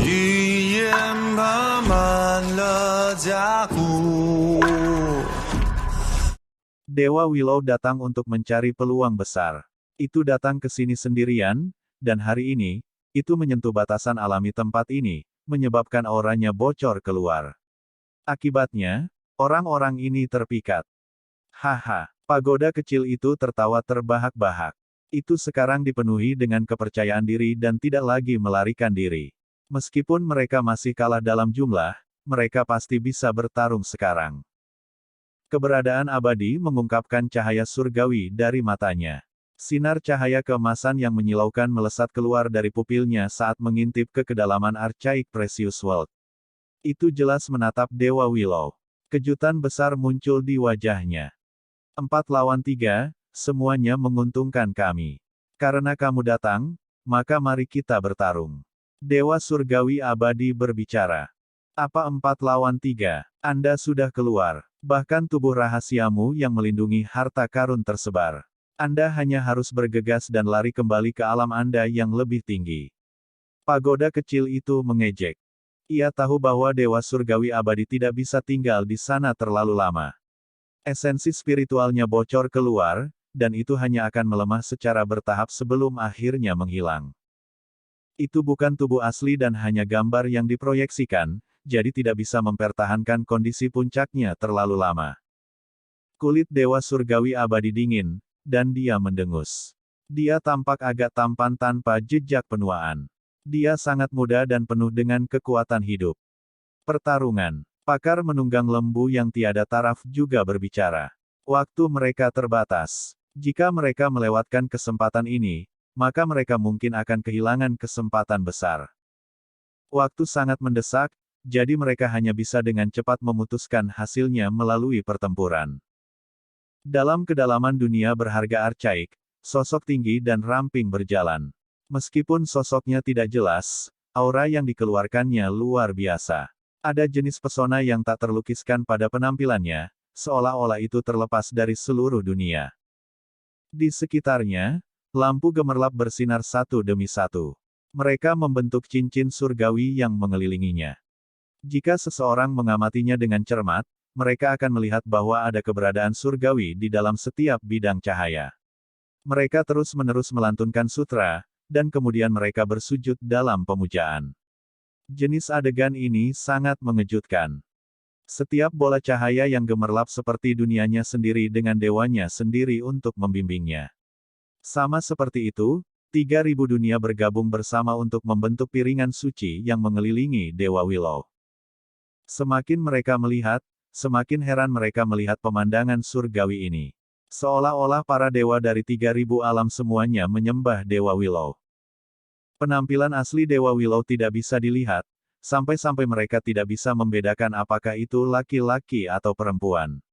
语言爬满了甲骨。 Dewa Willow datang untuk mencari peluang besar. Itu datang ke sini sendirian, dan hari ini, itu menyentuh batasan alami tempat ini, menyebabkan auranya bocor keluar. Akibatnya, orang-orang ini terpikat. Haha, pagoda kecil itu tertawa terbahak-bahak. Itu sekarang dipenuhi dengan kepercayaan diri dan tidak lagi melarikan diri. Meskipun mereka masih kalah dalam jumlah, mereka pasti bisa bertarung sekarang. Keberadaan abadi mengungkapkan cahaya surgawi dari matanya. Sinar cahaya keemasan yang menyilaukan melesat keluar dari pupilnya saat mengintip ke kedalaman Archaic Precious World. Itu jelas menatap Dewa Willow. Kejutan besar muncul di wajahnya. 4 lawan 3, semuanya menguntungkan kami. Karena kamu datang, maka mari kita bertarung. Dewa Surgawi Abadi berbicara. Apa 4 lawan 3? Anda sudah keluar. Bahkan tubuh rahasiamu yang melindungi harta karun tersebar. Anda hanya harus bergegas dan lari kembali ke alam Anda yang lebih tinggi. Pagoda kecil itu mengejek. Ia tahu bahwa Dewa Surgawi Abadi tidak bisa tinggal di sana terlalu lama. Esensi spiritualnya bocor keluar, dan itu hanya akan melemah secara bertahap sebelum akhirnya menghilang. Itu bukan tubuh asli dan hanya gambar yang diproyeksikan, jadi tidak bisa mempertahankan kondisi puncaknya terlalu lama. Kulit Dewa Surgawi Abadi dingin, dan dia mendengus. Dia tampak agak tampan tanpa jejak penuaan. Dia sangat muda dan penuh dengan kekuatan hidup. Pertarungan. Pakar menunggang lembu yang tiada taraf juga berbicara. Waktu mereka terbatas. Jika mereka melewatkan kesempatan ini, maka mereka mungkin akan kehilangan kesempatan besar. Waktu sangat mendesak, jadi mereka hanya bisa dengan cepat memutuskan hasilnya melalui pertempuran. Dalam kedalaman dunia berharga Archaic, sosok tinggi dan ramping berjalan. Meskipun sosoknya tidak jelas, aura yang dikeluarkannya luar biasa. Ada jenis pesona yang tak terlukiskan pada penampilannya, seolah-olah itu terlepas dari seluruh dunia. Di sekitarnya, lampu gemerlap bersinar satu demi satu. Mereka membentuk cincin surgawi yang mengelilinginya. Jika seseorang mengamatinya dengan cermat, mereka akan melihat bahwa ada keberadaan surgawi di dalam setiap bidang cahaya. Mereka terus-menerus melantunkan sutra, dan kemudian mereka bersujud dalam pemujaan. Jenis adegan ini sangat mengejutkan. Setiap bola cahaya yang gemerlap seperti dunianya sendiri dengan dewanya sendiri untuk membimbingnya. Sama seperti itu, 3.000 dunia bergabung bersama untuk membentuk piringan suci yang mengelilingi Dewa Willow. Semakin mereka melihat, semakin heran mereka melihat pemandangan surgawi ini. Seolah-olah para dewa dari 3.000 alam semuanya menyembah Dewa Willow. Penampilan asli Dewa Willow tidak bisa dilihat, sampai-sampai mereka tidak bisa membedakan apakah itu laki-laki atau perempuan.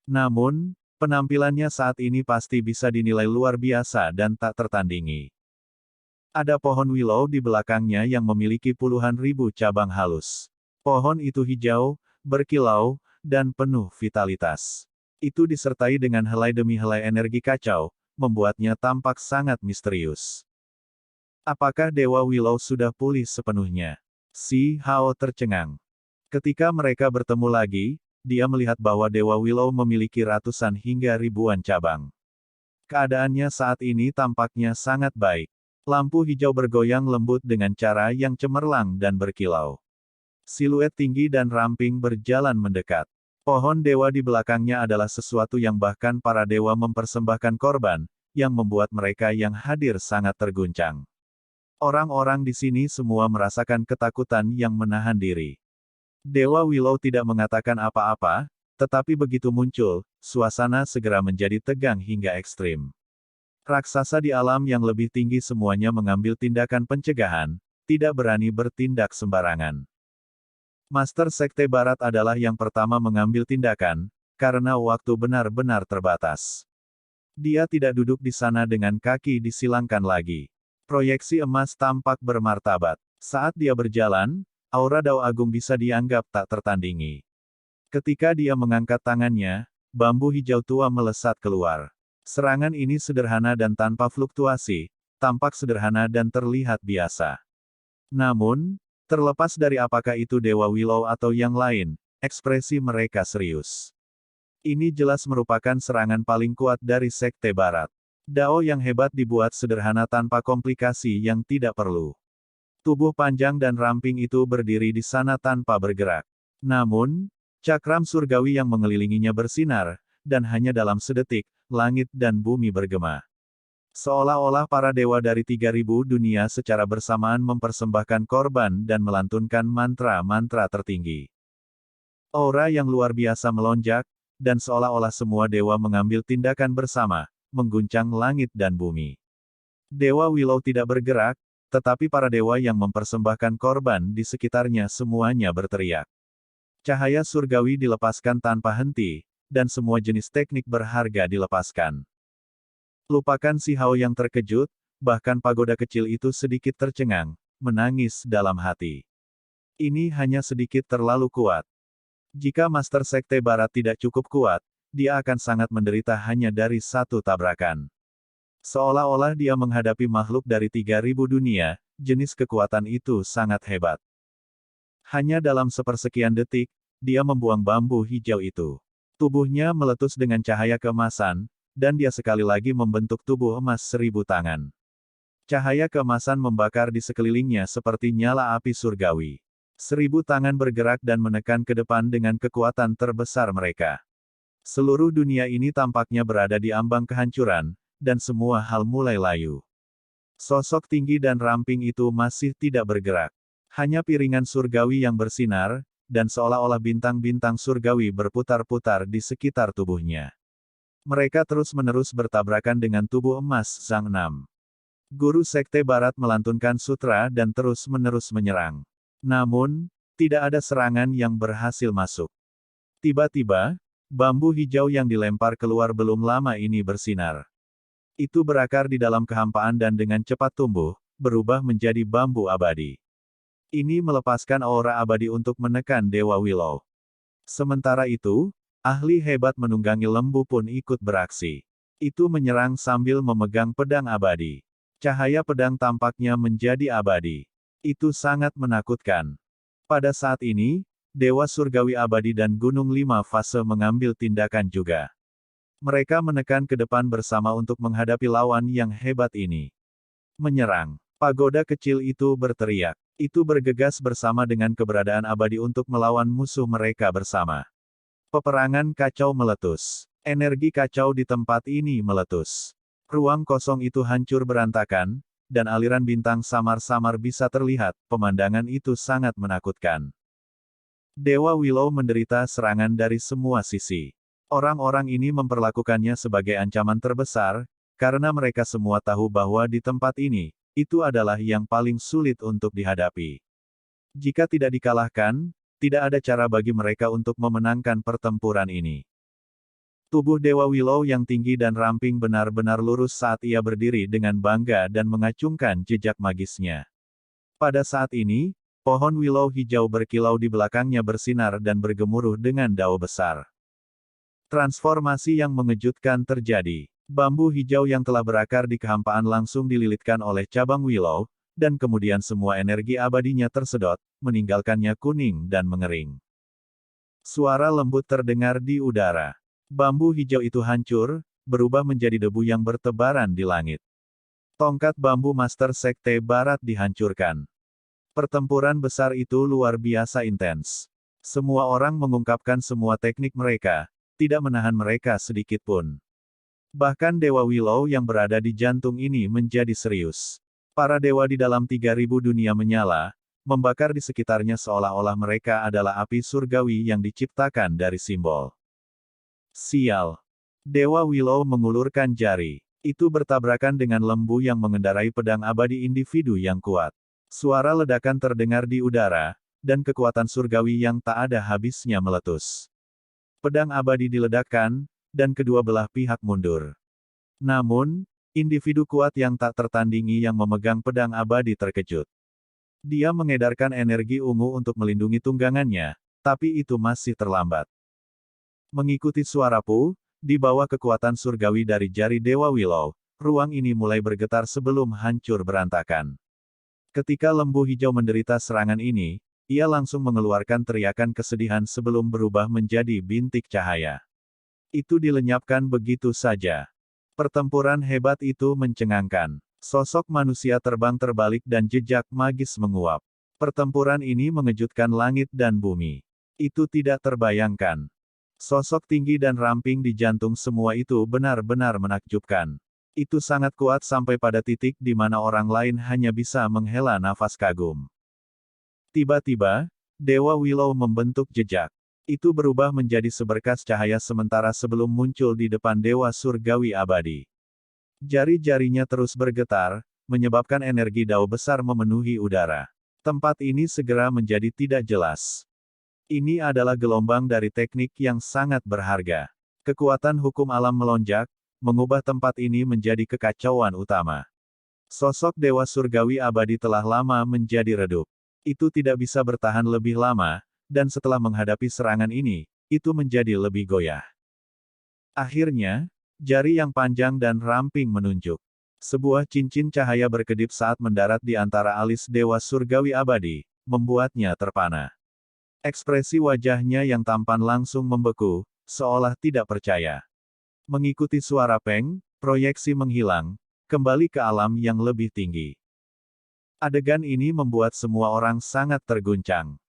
Namun, penampilannya saat ini pasti bisa dinilai luar biasa dan tak tertandingi. Ada pohon willow di belakangnya yang memiliki puluhan ribu cabang halus. Pohon itu hijau, berkilau, dan penuh vitalitas. Itu disertai dengan helai demi helai energi kacau, membuatnya tampak sangat misterius. Apakah Dewa Willow sudah pulih sepenuhnya? Si Hao tercengang. Ketika mereka bertemu lagi, dia melihat bahwa Dewa Willow memiliki ratusan hingga ribuan cabang. Keadaannya saat ini tampaknya sangat baik. Lampu hijau bergoyang lembut dengan cara yang cemerlang dan berkilau. Siluet tinggi dan ramping berjalan mendekat. Pohon dewa di belakangnya adalah sesuatu yang bahkan para dewa mempersembahkan korban, yang membuat mereka yang hadir sangat terguncang. Orang-orang di sini semua merasakan ketakutan yang menahan diri. Dewa Willow tidak mengatakan apa-apa, tetapi begitu muncul, suasana segera menjadi tegang hingga ekstrim. Raksasa di alam yang lebih tinggi semuanya mengambil tindakan pencegahan, tidak berani bertindak sembarangan. Master Sekte Barat adalah yang pertama mengambil tindakan, karena waktu benar-benar terbatas. Dia tidak duduk di sana dengan kaki disilangkan lagi. Proyeksi emas tampak bermartabat. Saat dia berjalan, aura Dao Agung bisa dianggap tak tertandingi. Ketika dia mengangkat tangannya, bambu hijau tua melesat keluar. Serangan ini sederhana dan tanpa fluktuasi, tampak sederhana dan terlihat biasa. Namun, Terlepas dari apakah itu Dewa Willow atau yang lain, ekspresi mereka serius. Ini jelas merupakan serangan paling kuat dari Sekte Barat. Dao yang hebat dibuat sederhana tanpa komplikasi yang tidak perlu. Tubuh panjang dan ramping itu berdiri di sana tanpa bergerak. Namun, cakram surgawi yang mengelilinginya bersinar, dan hanya dalam sedetik, langit dan bumi bergema. Seolah-olah para dewa dari 3000 dunia secara bersamaan mempersembahkan korban dan melantunkan mantra-mantra tertinggi. Aura yang luar biasa melonjak, dan seolah-olah semua dewa mengambil tindakan bersama, mengguncang langit dan bumi. Dewa Willow tidak bergerak, tetapi para dewa yang mempersembahkan korban di sekitarnya semuanya berteriak. Cahaya surgawi dilepaskan tanpa henti, dan semua jenis teknik berharga dilepaskan. Lupakan si Hao yang terkejut, bahkan pagoda kecil itu sedikit tercengang, menangis dalam hati. Ini hanya sedikit terlalu kuat. Jika Master Sekte Barat tidak cukup kuat, dia akan sangat menderita hanya dari satu tabrakan. Seolah-olah dia menghadapi makhluk dari 3000 dunia, jenis kekuatan itu sangat hebat. Hanya dalam sepersekian detik, dia membuang bambu hijau itu. Tubuhnya meletus dengan cahaya keemasan, dan dia sekali lagi membentuk tubuh emas 1000 tangan. Cahaya keemasan membakar di sekelilingnya seperti nyala api surgawi. 1000 tangan bergerak dan menekan ke depan dengan kekuatan terbesar mereka. Seluruh dunia ini tampaknya berada di ambang kehancuran, dan semua hal mulai layu. Sosok tinggi dan ramping itu masih tidak bergerak. Hanya piringan surgawi yang bersinar, dan seolah-olah bintang-bintang surgawi berputar-putar di sekitar tubuhnya. Mereka terus-menerus bertabrakan dengan tubuh emas Sang Nam. Guru Sekte Barat melantunkan sutra dan terus-menerus menyerang. Namun, tidak ada serangan yang berhasil masuk. Tiba-tiba, bambu hijau yang dilempar keluar belum lama ini bersinar. Itu berakar di dalam kehampaan dan dengan cepat tumbuh, berubah menjadi bambu abadi. Ini melepaskan aura abadi untuk menekan Dewa Willow. Sementara itu, ahli hebat menunggangi lembu pun ikut beraksi. Itu menyerang sambil memegang pedang abadi. Cahaya pedang tampaknya menjadi abadi. Itu sangat menakutkan. Pada saat ini, Dewa Surgawi Abadi dan Gunung Lima Fase mengambil tindakan juga. Mereka menekan ke depan bersama untuk menghadapi lawan yang hebat ini. Menyerang. Pagoda kecil itu berteriak. Itu bergegas bersama dengan keberadaan abadi untuk melawan musuh mereka bersama. Peperangan kacau meletus. Energi kacau di tempat ini meletus. Ruang kosong itu hancur berantakan, dan aliran bintang samar-samar bisa terlihat. Pemandangan itu sangat menakutkan. Dewa Willow menderita serangan dari semua sisi. Orang-orang ini memperlakukannya sebagai ancaman terbesar, karena mereka semua tahu bahwa di tempat ini, itu adalah yang paling sulit untuk dihadapi. Jika tidak dikalahkan, tidak ada cara bagi mereka untuk memenangkan pertempuran ini. Tubuh Dewa Willow yang tinggi dan ramping benar-benar lurus saat ia berdiri dengan bangga dan mengacungkan jejak magisnya. Pada saat ini, pohon willow hijau berkilau di belakangnya bersinar dan bergemuruh dengan dao besar. Transformasi yang mengejutkan terjadi. Bambu hijau yang telah berakar di kehampaan langsung dililitkan oleh cabang willow, dan kemudian semua energi abadinya tersedot, meninggalkannya kuning dan mengering. Suara lembut terdengar di udara. Bambu hijau itu hancur, berubah menjadi debu yang bertebaran di langit. Tongkat bambu Master Sekte Barat dihancurkan. Pertempuran besar itu luar biasa intens. Semua orang mengungkapkan semua teknik mereka, tidak menahan mereka sedikit pun. Bahkan Dewa Willow yang berada di jantung ini menjadi serius. Para dewa di dalam 3000 dunia menyala, membakar di sekitarnya seolah-olah mereka adalah api surgawi yang diciptakan dari simbol. Sial. Dewa Willow mengulurkan jari. Itu bertabrakan dengan lembu yang mengendarai pedang abadi individu yang kuat. Suara ledakan terdengar di udara, dan kekuatan surgawi yang tak ada habisnya meletus. Pedang abadi diledakkan, dan kedua belah pihak mundur. Namun, individu kuat yang tak tertandingi yang memegang pedang abadi terkejut. Dia mengedarkan energi ungu untuk melindungi tunggangannya, tapi itu masih terlambat. Mengikuti suara Pu, di bawah kekuatan surgawi dari jari Dewa Willow, ruang ini mulai bergetar sebelum hancur berantakan. Ketika lembu hijau menderita serangan ini, ia langsung mengeluarkan teriakan kesedihan sebelum berubah menjadi bintik cahaya. Itu dilenyapkan begitu saja. Pertempuran hebat itu mencengangkan. Sosok manusia terbang terbalik dan jejak magis menguap. Pertempuran ini mengejutkan langit dan bumi. Itu tidak terbayangkan. Sosok tinggi dan ramping di jantung semua itu benar-benar menakjubkan. Itu sangat kuat sampai pada titik di mana orang lain hanya bisa menghela nafas kagum. Tiba-tiba, Dewa Willow membentuk jejak. Itu berubah menjadi seberkas cahaya sementara sebelum muncul di depan Dewa Surgawi Abadi. Jari-jarinya terus bergetar, menyebabkan energi dao besar memenuhi udara. Tempat ini segera menjadi tidak jelas. Ini adalah gelombang dari teknik yang sangat berharga. Kekuatan hukum alam melonjak, mengubah tempat ini menjadi kekacauan utama. Sosok Dewa Surgawi Abadi telah lama menjadi redup. Itu tidak bisa bertahan lebih lama, dan setelah menghadapi serangan ini, itu menjadi lebih goyah. Akhirnya, jari yang panjang dan ramping menunjuk. Sebuah cincin cahaya berkedip saat mendarat di antara alis Dewa Surgawi Abadi, membuatnya terpana. Ekspresi wajahnya yang tampan langsung membeku, seolah tidak percaya. Mengikuti suara peng, proyeksi menghilang, kembali ke alam yang lebih tinggi. Adegan ini membuat semua orang sangat terguncang.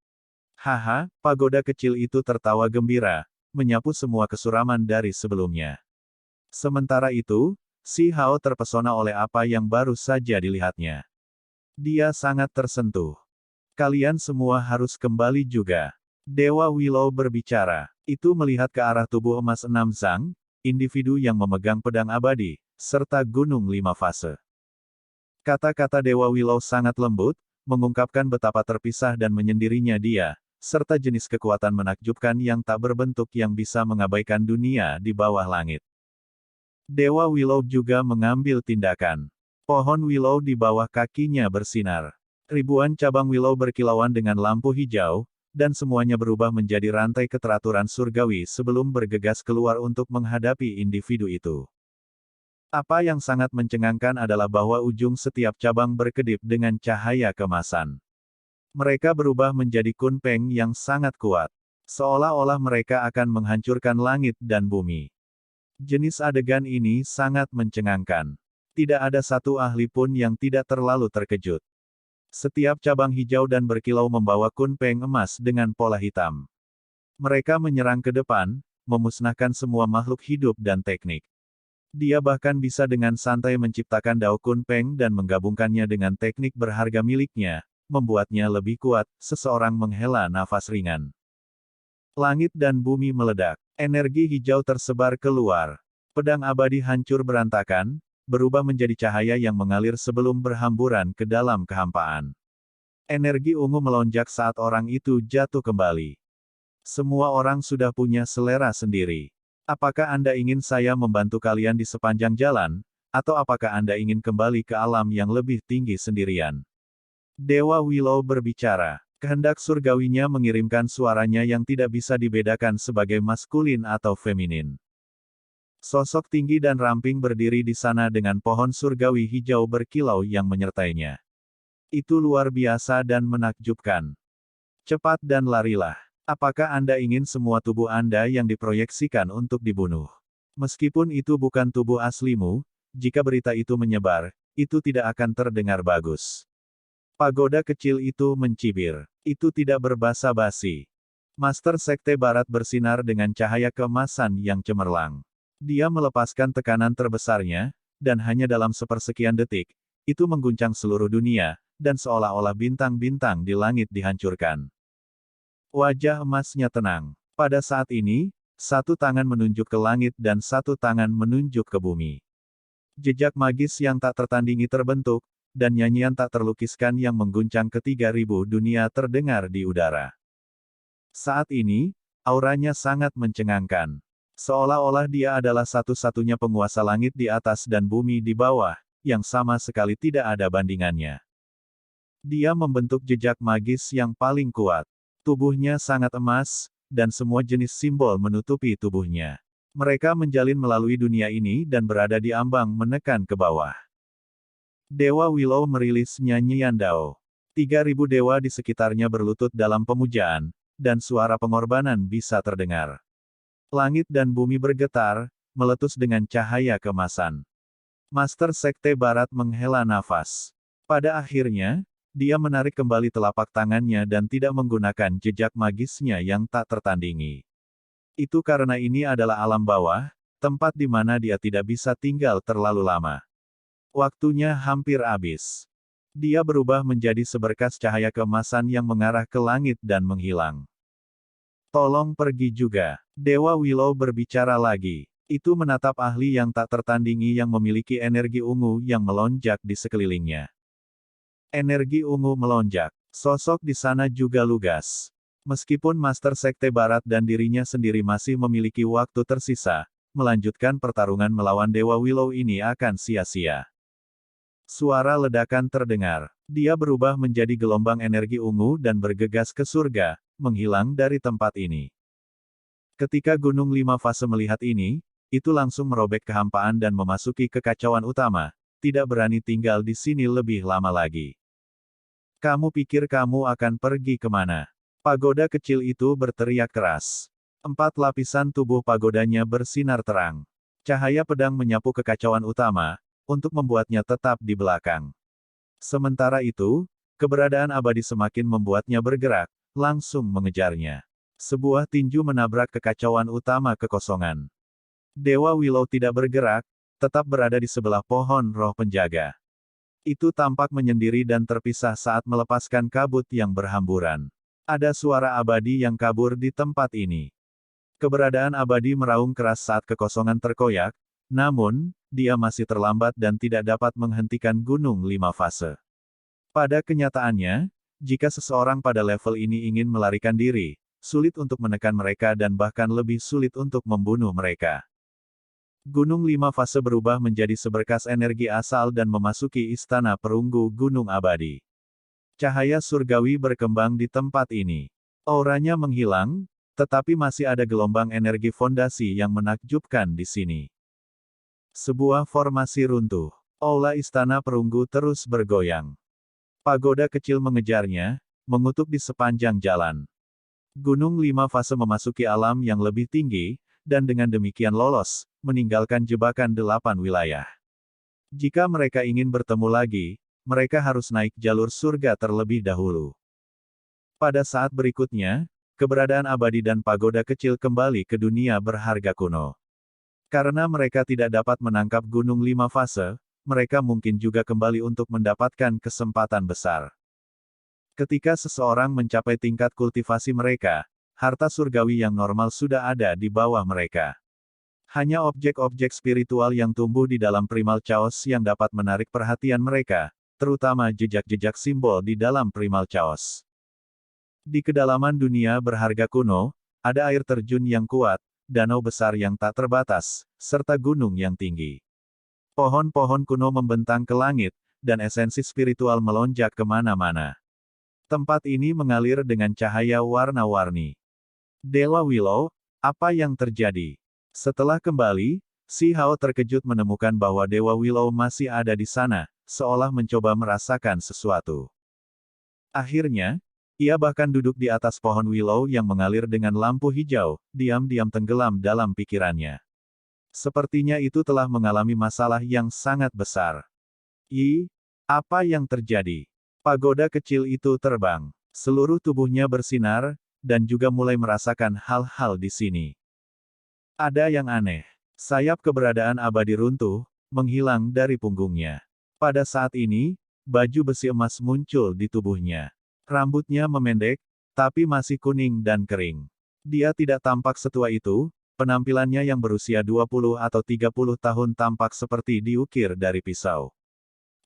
Haha, pagoda kecil itu tertawa gembira, menyapu semua kesuraman dari sebelumnya. Sementara itu, Si Hao terpesona oleh apa yang baru saja dilihatnya. Dia sangat tersentuh. Kalian semua harus kembali juga. Dewa Willow berbicara. Itu melihat ke arah tubuh emas 6 Zhang, individu yang memegang pedang abadi, serta gunung 5 fase. Kata-kata Dewa Willow sangat lembut, mengungkapkan betapa terpisah dan menyendirinya dia, serta jenis kekuatan menakjubkan yang tak berbentuk yang bisa mengabaikan dunia di bawah langit. Dewa Willow juga mengambil tindakan. Pohon Willow di bawah kakinya bersinar. Ribuan cabang Willow berkilauan dengan lampu hijau, dan semuanya berubah menjadi rantai keteraturan surgawi sebelum bergegas keluar untuk menghadapi individu itu. Apa yang sangat mencengangkan adalah bahwa ujung setiap cabang berkedip dengan cahaya kemasan. Mereka berubah menjadi kunpeng yang sangat kuat. Seolah-olah mereka akan menghancurkan langit dan bumi. Jenis adegan ini sangat mencengangkan. Tidak ada satu ahli pun yang tidak terlalu terkejut. Setiap cabang hijau dan berkilau membawa kunpeng emas dengan pola hitam. Mereka menyerang ke depan, memusnahkan semua makhluk hidup dan teknik. Dia bahkan bisa dengan santai menciptakan dao kunpeng dan menggabungkannya dengan teknik berharga miliknya, membuatnya lebih kuat. Seseorang menghela nafas ringan. Langit dan bumi meledak. Energi hijau tersebar keluar. Pedang abadi hancur berantakan, berubah menjadi cahaya yang mengalir sebelum berhamburan ke dalam kehampaan. Energi ungu melonjak saat orang itu jatuh kembali. Semua orang sudah punya selera sendiri. Apakah Anda ingin saya membantu kalian di sepanjang jalan, atau apakah Anda ingin kembali ke alam yang lebih tinggi sendirian? Dewa Willow berbicara. Kehendak surgawinya mengirimkan suaranya yang tidak bisa dibedakan sebagai maskulin atau feminin. Sosok tinggi dan ramping berdiri di sana dengan pohon surgawi hijau berkilau yang menyertainya. Itu luar biasa dan menakjubkan. Cepat dan larilah. Apakah Anda ingin semua tubuh Anda yang diproyeksikan untuk dibunuh? Meskipun itu bukan tubuh aslimu, jika berita itu menyebar, itu tidak akan terdengar bagus. Pagoda kecil itu mencibir. Itu tidak berbasa-basi. Master Sekte Barat bersinar dengan cahaya keemasan yang cemerlang. Dia melepaskan tekanan terbesarnya, dan hanya dalam sepersekian detik, itu mengguncang seluruh dunia, dan seolah-olah bintang-bintang di langit dihancurkan. Wajah emasnya tenang. Pada saat ini, satu tangan menunjuk ke langit dan satu tangan menunjuk ke bumi. Jejak magis yang tak tertandingi terbentuk, dan nyanyian tak terlukiskan yang mengguncang ke-3000 dunia terdengar di udara. Saat ini, auranya sangat mencengangkan. Seolah-olah dia adalah satu-satunya penguasa langit di atas dan bumi di bawah, yang sama sekali tidak ada bandingannya. Dia membentuk jejak magis yang paling kuat. Tubuhnya sangat emas, dan semua jenis simbol menutupi tubuhnya. Mereka menjalin melalui dunia ini dan berada di ambang menekan ke bawah. Dewa Willow merilis nyanyian Dao. 3.000 dewa di sekitarnya berlutut dalam pemujaan, dan suara pengorbanan bisa terdengar. Langit dan bumi bergetar, meletus dengan cahaya kemasan. Master Sekte Barat menghela nafas. Pada akhirnya, dia menarik kembali telapak tangannya dan tidak menggunakan jejak magisnya yang tak tertandingi. Itu karena ini adalah alam bawah, tempat di mana dia tidak bisa tinggal terlalu lama. Waktunya hampir habis. Dia berubah menjadi seberkas cahaya keemasan yang mengarah ke langit dan menghilang. Tolong pergi juga. Dewa Willow berbicara lagi. Itu menatap ahli yang tak tertandingi yang memiliki energi ungu yang melonjak di sekelilingnya. Energi ungu melonjak. Sosok di sana juga lugas. Meskipun Master Sekte Barat dan dirinya sendiri masih memiliki waktu tersisa, melanjutkan pertarungan melawan Dewa Willow ini akan sia-sia. Suara ledakan terdengar. Dia berubah menjadi gelombang energi ungu dan bergegas ke surga, menghilang dari tempat ini. Ketika Gunung Lima Fase melihat ini, itu langsung merobek kehampaan dan memasuki kekacauan utama, tidak berani tinggal di sini lebih lama lagi. Kamu pikir kamu akan pergi kemana? Pagoda kecil itu berteriak keras. 4 lapisan tubuh pagodanya bersinar terang. Cahaya pedang menyapu kekacauan utama, untuk membuatnya tetap di belakang. Sementara itu, keberadaan abadi semakin membuatnya bergerak, langsung mengejarnya. Sebuah tinju menabrak kekacauan utama kekosongan. Dewa Willow tidak bergerak, tetap berada di sebelah pohon roh penjaga. Itu tampak menyendiri dan terpisah saat melepaskan kabut yang berhamburan. Ada suara abadi yang kabur di tempat ini. Keberadaan abadi meraung keras saat kekosongan terkoyak, namun, dia masih terlambat dan tidak dapat menghentikan Gunung Lima Fase. Pada kenyataannya, jika seseorang pada level ini ingin melarikan diri, sulit untuk menekan mereka dan bahkan lebih sulit untuk membunuh mereka. Gunung Lima Fase berubah menjadi seberkas energi asal dan memasuki istana perunggu Gunung Abadi. Cahaya surgawi berkembang di tempat ini. Auranya menghilang, tetapi masih ada gelombang energi fondasi yang menakjubkan di sini. Sebuah formasi runtuh. Aula istana perunggu terus bergoyang. Pagoda kecil mengejarnya, mengutuk di sepanjang jalan. Gunung Lima Fase memasuki alam yang lebih tinggi, dan dengan demikian lolos, meninggalkan jebakan 8 wilayah. Jika mereka ingin bertemu lagi, mereka harus naik jalur surga terlebih dahulu. Pada saat berikutnya, keberadaan abadi dan pagoda kecil kembali ke dunia berharga kuno. Karena mereka tidak dapat menangkap Gunung Lima Fase, mereka mungkin juga kembali untuk mendapatkan kesempatan besar. Ketika seseorang mencapai tingkat kultivasi mereka, harta surgawi yang normal sudah ada di bawah mereka. Hanya objek-objek spiritual yang tumbuh di dalam primal chaos yang dapat menarik perhatian mereka, terutama jejak-jejak simbol di dalam primal chaos. Di kedalaman dunia berharga kuno, ada air terjun yang kuat, danau besar yang tak terbatas, serta gunung yang tinggi. Pohon-pohon kuno membentang ke langit, dan esensi spiritual melonjak kemana-mana. Tempat ini mengalir dengan cahaya warna-warni. Dewa Willow, apa yang terjadi? Setelah kembali, Si Hao terkejut menemukan bahwa Dewa Willow masih ada di sana, seolah mencoba merasakan sesuatu. Akhirnya, ia bahkan duduk di atas pohon willow yang mengalir dengan lampu hijau, diam-diam tenggelam dalam pikirannya. Sepertinya itu telah mengalami masalah yang sangat besar. Apa yang terjadi? Pagoda kecil itu terbang. Seluruh tubuhnya bersinar, dan juga mulai merasakan hal-hal di sini. Ada yang aneh. Sayap keberadaan abadi runtuh, menghilang dari punggungnya. Pada saat ini, baju besi emas muncul di tubuhnya. Rambutnya memendek, tapi masih kuning dan kering. Dia tidak tampak setua itu, penampilannya yang berusia 20 atau 30 tahun tampak seperti diukir dari pisau.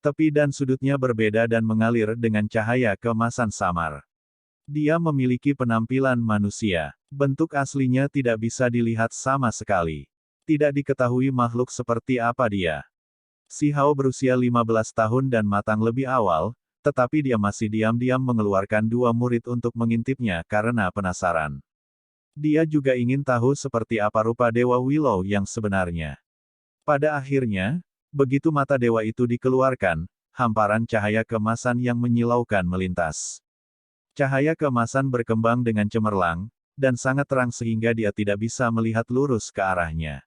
Tepi dan sudutnya berbeda dan mengalir dengan cahaya keemasan samar. Dia memiliki penampilan manusia. Bentuk aslinya tidak bisa dilihat sama sekali. Tidak diketahui makhluk seperti apa dia. Si Hao berusia 15 tahun dan matang lebih awal, tetapi dia masih diam-diam mengeluarkan 2 murid untuk mengintipnya karena penasaran. Dia juga ingin tahu seperti apa rupa Dewa Willow yang sebenarnya. Pada akhirnya, begitu mata dewa itu dikeluarkan, hamparan cahaya keemasan yang menyilaukan melintas. Cahaya keemasan berkembang dengan cemerlang, dan sangat terang sehingga dia tidak bisa melihat lurus ke arahnya.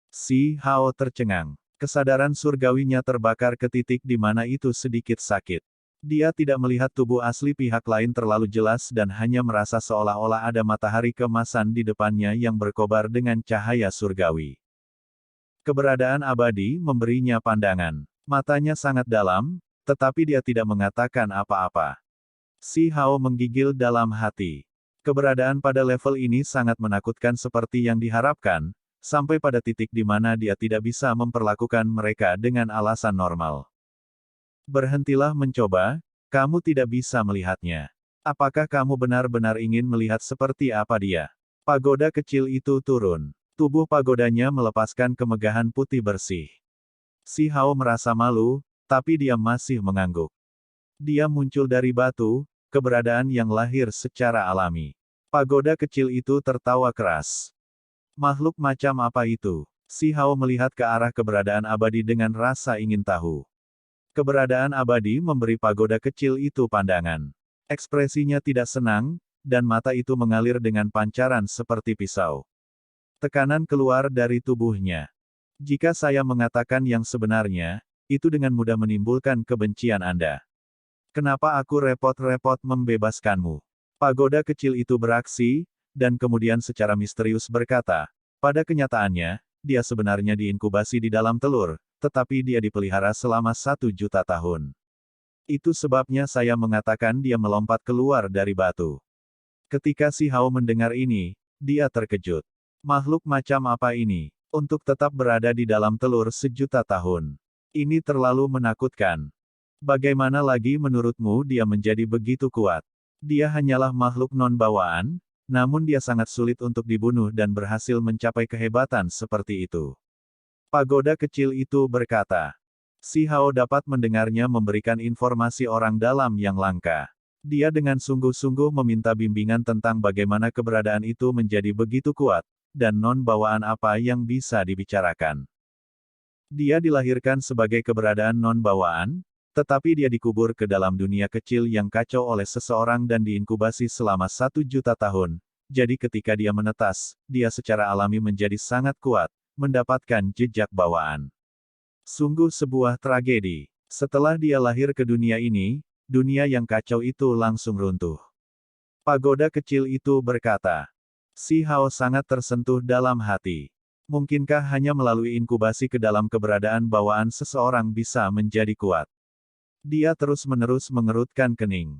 Si Hao tercengang. Kesadaran surgawinya terbakar ke titik di mana itu sedikit sakit. Dia tidak melihat tubuh asli pihak lain terlalu jelas dan hanya merasa seolah-olah ada matahari keemasan di depannya yang berkobar dengan cahaya surgawi. Keberadaan abadi memberinya pandangan. Matanya sangat dalam, tetapi dia tidak mengatakan apa-apa. Si Hao menggigil dalam hati. Keberadaan pada level ini sangat menakutkan seperti yang diharapkan, sampai pada titik di mana dia tidak bisa memperlakukan mereka dengan alasan normal. Berhentilah mencoba, kamu tidak bisa melihatnya. Apakah kamu benar-benar ingin melihat seperti apa dia? Pagoda kecil itu turun. Tubuh pagodanya melepaskan kemegahan putih bersih. Si Hao merasa malu, tapi dia masih mengangguk. Dia muncul dari batu, keberadaan yang lahir secara alami. Pagoda kecil itu tertawa keras. Makhluk macam apa itu? Si Hao melihat ke arah keberadaan abadi dengan rasa ingin tahu. Keberadaan abadi memberi pagoda kecil itu pandangan. Ekspresinya tidak senang, dan mata itu mengalir dengan pancaran seperti pisau. Tekanan keluar dari tubuhnya. Jika saya mengatakan yang sebenarnya, itu dengan mudah menimbulkan kebencian Anda. Kenapa aku repot-repot membebaskanmu? Pagoda kecil itu beraksi, dan kemudian secara misterius berkata, pada kenyataannya, dia sebenarnya diinkubasi di dalam telur, tetapi dia dipelihara selama 1.000.000 tahun. Itu sebabnya saya mengatakan dia melompat keluar dari batu. Ketika si Hao mendengar ini, dia terkejut. Makhluk macam apa ini? Untuk tetap berada di dalam telur 1.000.000 tahun. Ini terlalu menakutkan. Bagaimana lagi menurutmu dia menjadi begitu kuat? Dia hanyalah makhluk non-bawaan, namun dia sangat sulit untuk dibunuh dan berhasil mencapai kehebatan seperti itu. Pagoda kecil itu berkata. Si Hao dapat mendengarnya memberikan informasi orang dalam yang langka. Dia dengan sungguh-sungguh meminta bimbingan tentang bagaimana keberadaan itu menjadi begitu kuat, dan non-bawaan apa yang bisa dibicarakan. Dia dilahirkan sebagai keberadaan non-bawaan, tetapi dia dikubur ke dalam dunia kecil yang kacau oleh seseorang dan diinkubasi selama 1.000.000 tahun. Jadi ketika dia menetas, dia secara alami menjadi sangat kuat, mendapatkan jejak bawaan. Sungguh sebuah tragedi. Setelah dia lahir ke dunia ini, dunia yang kacau itu langsung runtuh. Pagoda kecil itu berkata. Si Hao sangat tersentuh dalam hati. Mungkinkah hanya melalui inkubasi ke dalam keberadaan bawaan seseorang bisa menjadi kuat? Dia terus-menerus mengerutkan kening.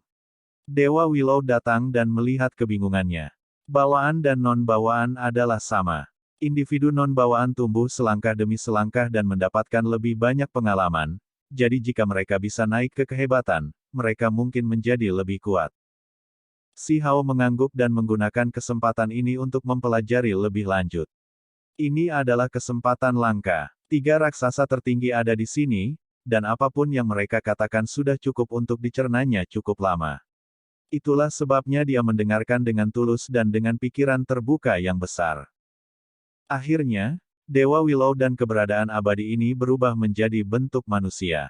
Dewa Willow datang dan melihat kebingungannya. Bawaan dan non-bawaan adalah sama. Individu non-bawaan tumbuh selangkah demi selangkah dan mendapatkan lebih banyak pengalaman, jadi jika mereka bisa naik ke kehebatan, mereka mungkin menjadi lebih kuat. Si Hao mengangguk dan menggunakan kesempatan ini untuk mempelajari lebih lanjut. Ini adalah kesempatan langka. 3 raksasa tertinggi ada di sini, dan apapun yang mereka katakan sudah cukup untuk dicernanya cukup lama. Itulah sebabnya dia mendengarkan dengan tulus dan dengan pikiran terbuka yang besar. Akhirnya, Dewa Willow dan keberadaan abadi ini berubah menjadi bentuk manusia.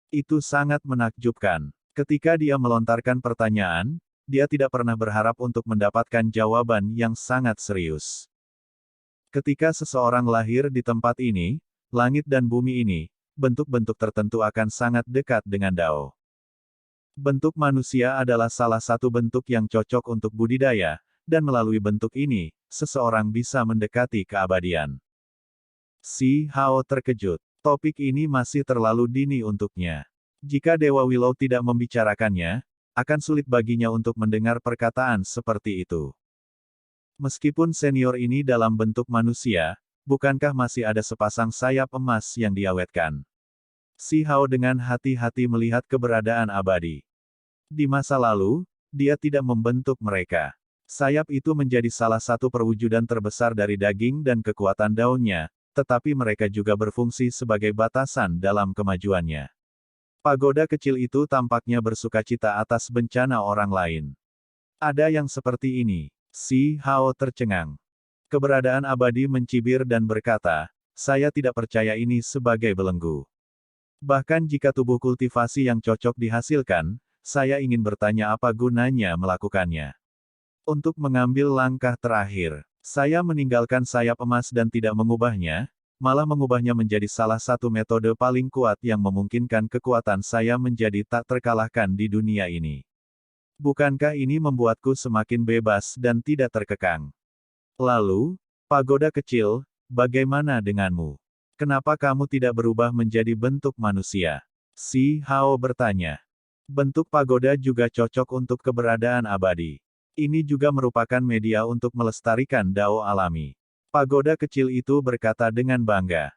Itu sangat menakjubkan. Ketika dia melontarkan pertanyaan, dia tidak pernah berharap untuk mendapatkan jawaban yang sangat serius. Ketika seseorang lahir di tempat ini, langit dan bumi ini, bentuk-bentuk tertentu akan sangat dekat dengan Dao. Bentuk manusia adalah salah satu bentuk yang cocok untuk budidaya, dan melalui bentuk ini, seseorang bisa mendekati keabadian. Si Hao terkejut. Topik ini masih terlalu dini untuknya. Jika Dewa Willow tidak membicarakannya, akan sulit baginya untuk mendengar perkataan seperti itu. Meskipun senior ini dalam bentuk manusia, bukankah masih ada sepasang sayap emas yang diawetkan? Si Hao dengan hati-hati melihat keberadaan abadi. Di masa lalu, dia tidak membentuk mereka. Sayap itu menjadi salah satu perwujudan terbesar dari daging dan kekuatan daunnya, tetapi mereka juga berfungsi sebagai batasan dalam kemajuannya. Pagoda kecil itu tampaknya bersukacita atas bencana orang lain. Ada yang seperti ini. Si Hao tercengang. Keberadaan abadi mencibir dan berkata, saya tidak percaya ini sebagai belenggu. Bahkan jika tubuh kultivasi yang cocok dihasilkan, saya ingin bertanya apa gunanya melakukannya. Untuk mengambil langkah terakhir, saya meninggalkan sayap emas dan tidak mengubahnya, malah mengubahnya menjadi salah satu metode paling kuat yang memungkinkan kekuatan saya menjadi tak terkalahkan di dunia ini. Bukankah ini membuatku semakin bebas dan tidak terkekang? Lalu, pagoda kecil, bagaimana denganmu? Kenapa kamu tidak berubah menjadi bentuk manusia? Si Hao bertanya. Bentuk pagoda juga cocok untuk keberadaan abadi. Ini juga merupakan media untuk melestarikan dao alami. Pagoda kecil itu berkata dengan bangga.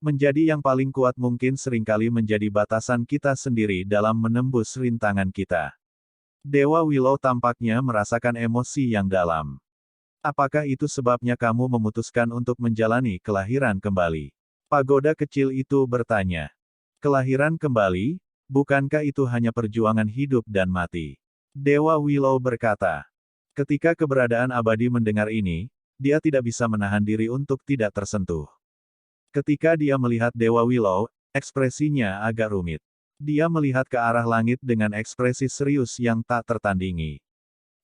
Menjadi yang paling kuat mungkin seringkali menjadi batasan kita sendiri dalam menembus rintangan kita. Dewa Willow tampaknya merasakan emosi yang dalam. Apakah itu sebabnya kamu memutuskan untuk menjalani kelahiran kembali? Pagoda kecil itu bertanya. Kelahiran kembali, bukankah itu hanya perjuangan hidup dan mati? Dewa Willow berkata. Ketika keberadaan abadi mendengar ini, dia tidak bisa menahan diri untuk tidak tersentuh. Ketika dia melihat Dewa Willow, ekspresinya agak rumit. Dia melihat ke arah langit dengan ekspresi serius yang tak tertandingi.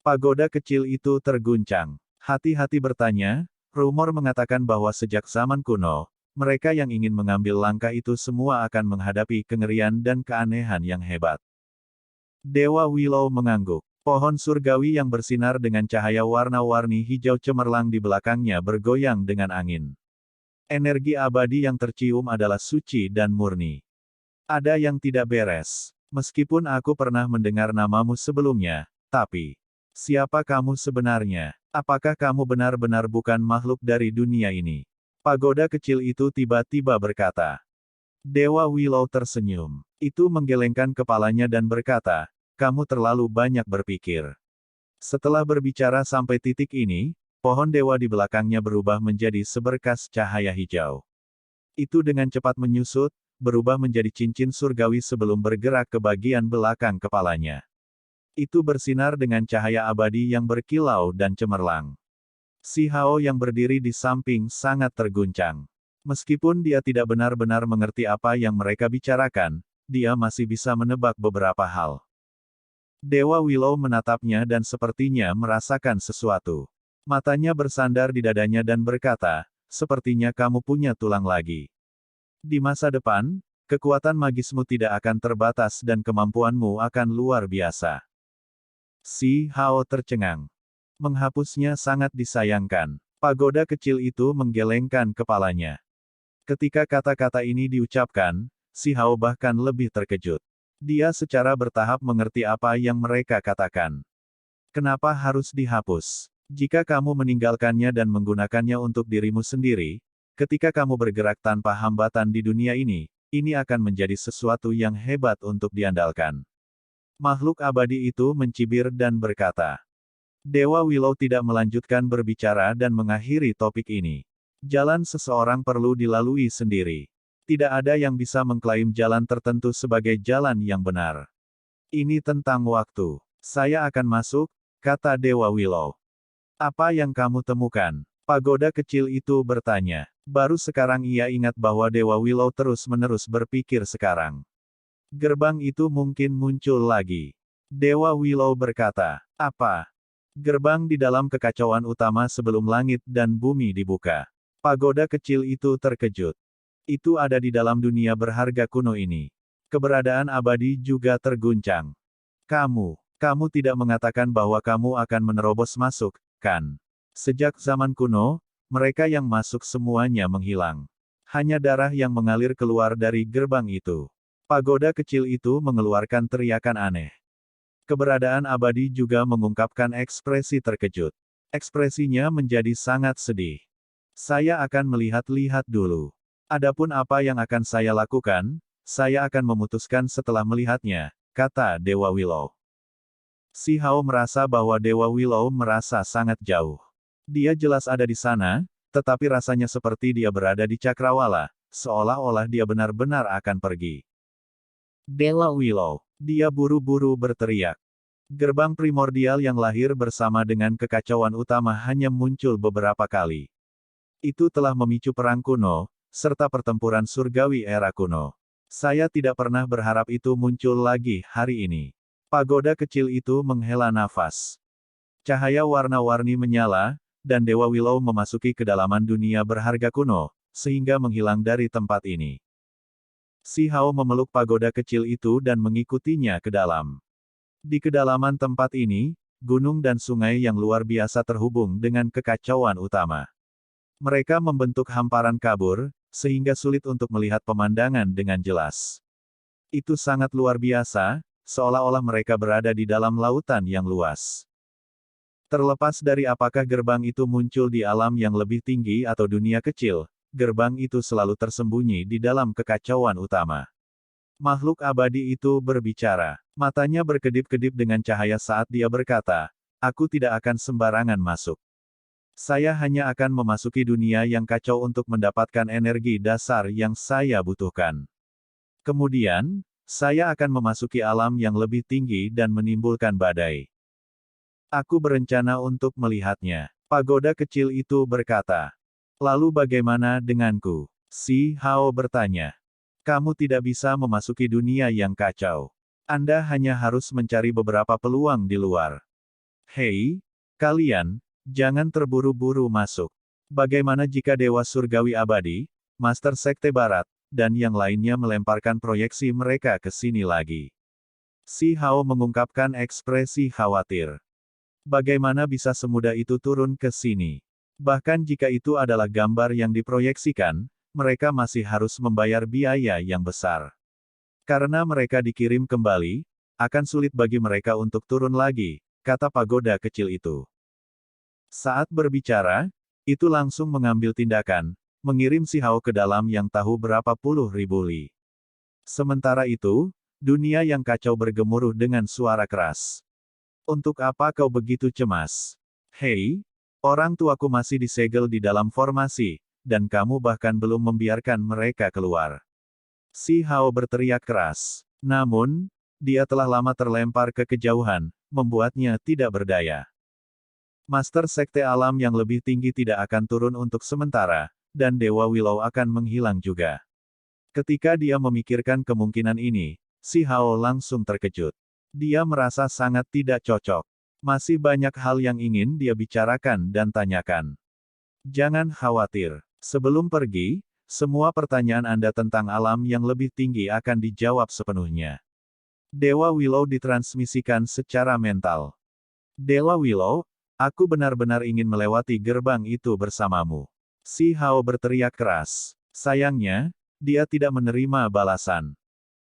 Pagoda kecil itu terguncang. Hati-hati bertanya, rumor mengatakan bahwa sejak zaman kuno, mereka yang ingin mengambil langkah itu semua akan menghadapi kengerian dan keanehan yang hebat. Dewa Willow mengangguk. Pohon surgawi yang bersinar dengan cahaya warna-warni hijau cemerlang di belakangnya bergoyang dengan angin. Energi abadi yang tercium adalah suci dan murni. Ada yang tidak beres. Meskipun aku pernah mendengar namamu sebelumnya, tapi siapa kamu sebenarnya? Apakah kamu benar-benar bukan makhluk dari dunia ini? Pagoda kecil itu tiba-tiba berkata. Dewa Willow tersenyum. Itu menggelengkan kepalanya dan berkata, kamu terlalu banyak berpikir. Setelah berbicara sampai titik ini, pohon dewa di belakangnya berubah menjadi seberkas cahaya hijau. Itu dengan cepat menyusut, berubah menjadi cincin surgawi sebelum bergerak ke bagian belakang kepalanya. Itu bersinar dengan cahaya abadi yang berkilau dan cemerlang. Si Hao yang berdiri di samping sangat terguncang. Meskipun dia tidak benar-benar mengerti apa yang mereka bicarakan, dia masih bisa menebak beberapa hal. Dewa Willow menatapnya dan sepertinya merasakan sesuatu. Matanya bersandar di dadanya dan berkata, sepertinya kamu punya tulang lagi. Di masa depan, kekuatan magismu tidak akan terbatas dan kemampuanmu akan luar biasa. Si Hao tercengang. Menghapusnya sangat disayangkan. Pagoda kecil itu menggelengkan kepalanya. Ketika kata-kata ini diucapkan, si Hao bahkan lebih terkejut. Dia secara bertahap mengerti apa yang mereka katakan. Kenapa harus dihapus? Jika kamu meninggalkannya dan menggunakannya untuk dirimu sendiri, ketika kamu bergerak tanpa hambatan di dunia ini akan menjadi sesuatu yang hebat untuk diandalkan. Makhluk abadi itu mencibir dan berkata. Dewa Willow tidak melanjutkan berbicara dan mengakhiri topik ini. Jalan seseorang perlu dilalui sendiri. Tidak ada yang bisa mengklaim jalan tertentu sebagai jalan yang benar. Ini tentang waktu. Saya akan masuk, kata Dewa Willow. Apa yang kamu temukan? Pagoda kecil itu bertanya. Baru sekarang ia ingat bahwa Dewa Willow terus-menerus berpikir sekarang. Gerbang itu mungkin muncul lagi. Dewa Willow berkata, apa? Gerbang di dalam kekacauan utama sebelum langit dan bumi dibuka. Pagoda kecil itu terkejut. Itu ada di dalam dunia berharga kuno ini. Keberadaan abadi juga terguncang. Kamu tidak mengatakan bahwa kamu akan menerobos masuk, kan? Sejak zaman kuno, mereka yang masuk semuanya menghilang. Hanya darah yang mengalir keluar dari gerbang itu. Pagoda kecil itu mengeluarkan teriakan aneh. Keberadaan abadi juga mengungkapkan ekspresi terkejut. Ekspresinya menjadi sangat sedih. Saya akan melihat-lihat dulu. Adapun apa yang akan saya lakukan, saya akan memutuskan setelah melihatnya, kata Dewa Willow. Si Hao merasa bahwa Dewa Willow merasa sangat jauh. Dia jelas ada di sana, tetapi rasanya seperti dia berada di Cakrawala, seolah-olah dia benar-benar akan pergi. Dewa Willow. Dia buru-buru berteriak. Gerbang primordial yang lahir bersama dengan kekacauan utama hanya muncul beberapa kali. Itu telah memicu perang kuno, serta pertempuran surgawi era kuno. Saya tidak pernah berharap itu muncul lagi hari ini. Pagoda kecil itu menghela nafas. Cahaya warna-warni menyala, dan Dewa Willow memasuki kedalaman dunia berharga kuno, sehingga menghilang dari tempat ini. Si Hao memeluk pagoda kecil itu dan mengikutinya ke dalam. Di kedalaman tempat ini, gunung dan sungai yang luar biasa terhubung dengan kekacauan utama. Mereka membentuk hamparan kabur, sehingga sulit untuk melihat pemandangan dengan jelas. Itu sangat luar biasa, seolah-olah mereka berada di dalam lautan yang luas. Terlepas dari apakah gerbang itu muncul di alam yang lebih tinggi atau dunia kecil, gerbang itu selalu tersembunyi di dalam kekacauan utama. Makhluk abadi itu berbicara. Matanya berkedip-kedip dengan cahaya saat dia berkata, "Aku tidak akan sembarangan masuk. Saya hanya akan memasuki dunia yang kacau untuk mendapatkan energi dasar yang saya butuhkan. Kemudian, saya akan memasuki alam yang lebih tinggi dan menimbulkan badai. Aku berencana untuk melihatnya." Pagoda kecil itu berkata. "Lalu bagaimana denganku?" Si Hao bertanya. "Kamu tidak bisa memasuki dunia yang kacau. Anda hanya harus mencari beberapa peluang di luar. Hei, kalian, jangan terburu-buru masuk. Bagaimana jika Dewa Surgawi Abadi, Master Sekte Barat, dan yang lainnya melemparkan proyeksi mereka ke sini lagi?" Si Hao mengungkapkan ekspresi khawatir. Bagaimana bisa semudah itu turun ke sini? Bahkan jika itu adalah gambar yang diproyeksikan, mereka masih harus membayar biaya yang besar. Karena mereka dikirim kembali, akan sulit bagi mereka untuk turun lagi, kata pagoda kecil itu. Saat berbicara, itu langsung mengambil tindakan, mengirim si Hao ke dalam yang tahu berapa puluh ribu li. Sementara itu, dunia yang kacau bergemuruh dengan suara keras. "Untuk apa kau begitu cemas? Hei, orang tuaku masih disegel di dalam formasi, dan kamu bahkan belum membiarkan mereka keluar." Si Hao berteriak keras. Namun, dia telah lama terlempar ke kejauhan, membuatnya tidak berdaya. Master Sekte Alam yang lebih tinggi tidak akan turun untuk sementara, dan Dewa Willow akan menghilang juga. Ketika dia memikirkan kemungkinan ini, si Hao langsung terkejut. Dia merasa sangat tidak cocok. Masih banyak hal yang ingin dia bicarakan dan tanyakan. "Jangan khawatir. Sebelum pergi, semua pertanyaan Anda tentang alam yang lebih tinggi akan dijawab sepenuhnya." Dewa Willow ditransmisikan secara mental. "Dewa Willow, aku benar-benar ingin melewati gerbang itu bersamamu." Si Hao berteriak keras. Sayangnya, dia tidak menerima balasan.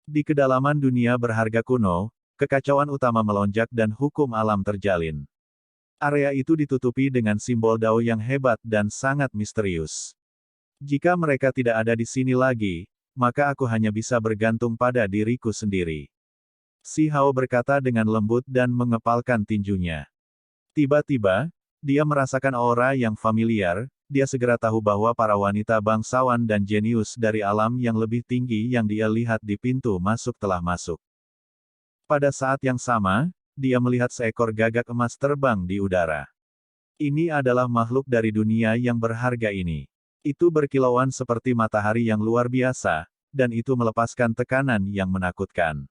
Di kedalaman dunia berharga kuno, kekacauan utama melonjak dan hukum alam terjalin. Area itu ditutupi dengan simbol Dao yang hebat dan sangat misterius. "Jika mereka tidak ada di sini lagi, maka aku hanya bisa bergantung pada diriku sendiri." Si Hao berkata dengan lembut dan mengepalkan tinjunya. Tiba-tiba, dia merasakan aura yang familiar, dia segera tahu bahwa para wanita bangsawan dan jenius dari alam yang lebih tinggi yang dia lihat di pintu masuk telah masuk. Pada saat yang sama, dia melihat seekor gagak emas terbang di udara. Ini adalah makhluk dari dunia yang berharga ini. Itu berkilauan seperti matahari yang luar biasa, dan itu melepaskan tekanan yang menakutkan.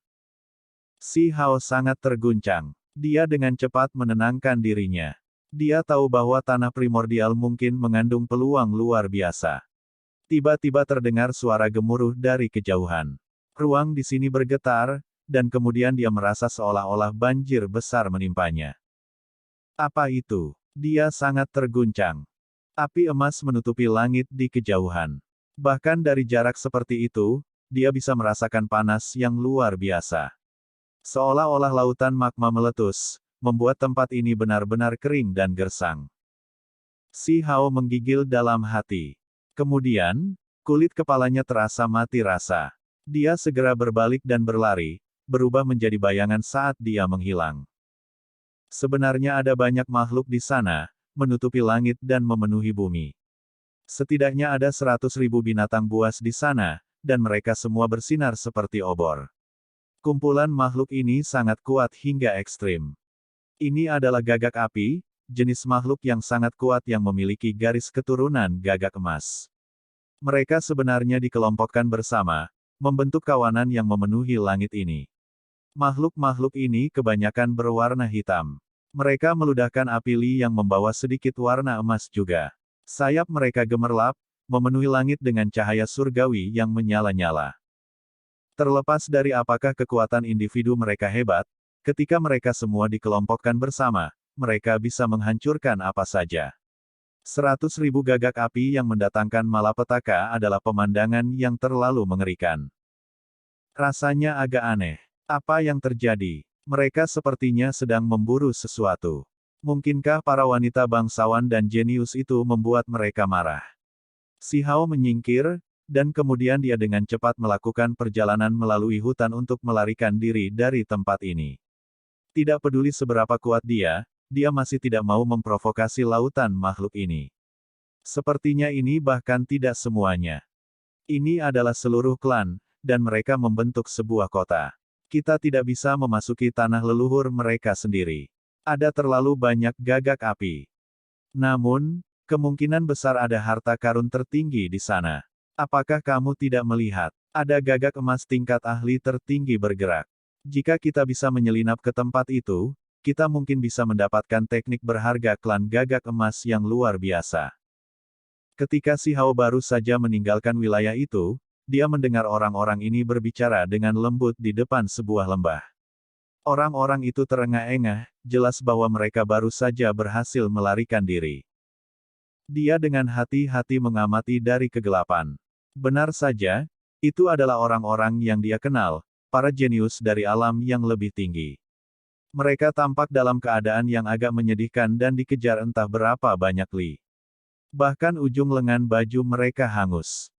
Si Hao sangat terguncang. Dia dengan cepat menenangkan dirinya. Dia tahu bahwa tanah primordial mungkin mengandung peluang luar biasa. Tiba-tiba terdengar suara gemuruh dari kejauhan. Ruang di sini bergetar, dan kemudian dia merasa seolah-olah banjir besar menimpanya. Apa itu? Dia sangat terguncang. Api emas menutupi langit di kejauhan. Bahkan dari jarak seperti itu, dia bisa merasakan panas yang luar biasa. Seolah-olah lautan magma meletus, membuat tempat ini benar-benar kering dan gersang. Si Hao menggigil dalam hati. Kemudian, kulit kepalanya terasa mati rasa. Dia segera berbalik dan berlari, berubah menjadi bayangan saat dia menghilang. Sebenarnya ada banyak makhluk di sana, menutupi langit dan memenuhi bumi. Setidaknya ada 100.000 binatang buas di sana, dan mereka semua bersinar seperti obor. Kumpulan makhluk ini sangat kuat hingga ekstrim. Ini adalah gagak api, jenis makhluk yang sangat kuat yang memiliki garis keturunan gagak emas. Mereka sebenarnya dikelompokkan bersama, membentuk kawanan yang memenuhi langit ini. Makhluk-makhluk ini kebanyakan berwarna hitam. Mereka meludahkan api li yang membawa sedikit warna emas juga. Sayap mereka gemerlap, memenuhi langit dengan cahaya surgawi yang menyala-nyala. Terlepas dari apakah kekuatan individu mereka hebat, ketika mereka semua dikelompokkan bersama, mereka bisa menghancurkan apa saja. 100.000 gagak api yang mendatangkan malapetaka adalah pemandangan yang terlalu mengerikan. Rasanya agak aneh. Apa yang terjadi? Mereka sepertinya sedang memburu sesuatu. Mungkinkah para wanita bangsawan dan jenius itu membuat mereka marah? Si Hao menyingkir, dan kemudian dia dengan cepat melakukan perjalanan melalui hutan untuk melarikan diri dari tempat ini. Tidak peduli seberapa kuat dia masih tidak mau memprovokasi lautan makhluk ini. Sepertinya ini bahkan tidak semuanya. Ini adalah seluruh klan, dan mereka membentuk sebuah kota. Kita tidak bisa memasuki tanah leluhur mereka sendiri. Ada terlalu banyak gagak api. Namun, kemungkinan besar ada harta karun tertinggi di sana. Apakah kamu tidak melihat? Ada gagak emas tingkat ahli tertinggi bergerak. Jika kita bisa menyelinap ke tempat itu, kita mungkin bisa mendapatkan teknik berharga klan gagak emas yang luar biasa. Ketika si Hao baru saja meninggalkan wilayah itu, dia mendengar orang-orang ini berbicara dengan lembut di depan sebuah lembah. Orang-orang itu terengah-engah, jelas bahwa mereka baru saja berhasil melarikan diri. Dia dengan hati-hati mengamati dari kegelapan. Benar saja, itu adalah orang-orang yang dia kenal, para jenius dari alam yang lebih tinggi. Mereka tampak dalam keadaan yang agak menyedihkan dan dikejar entah berapa banyak li. Bahkan ujung lengan baju mereka hangus.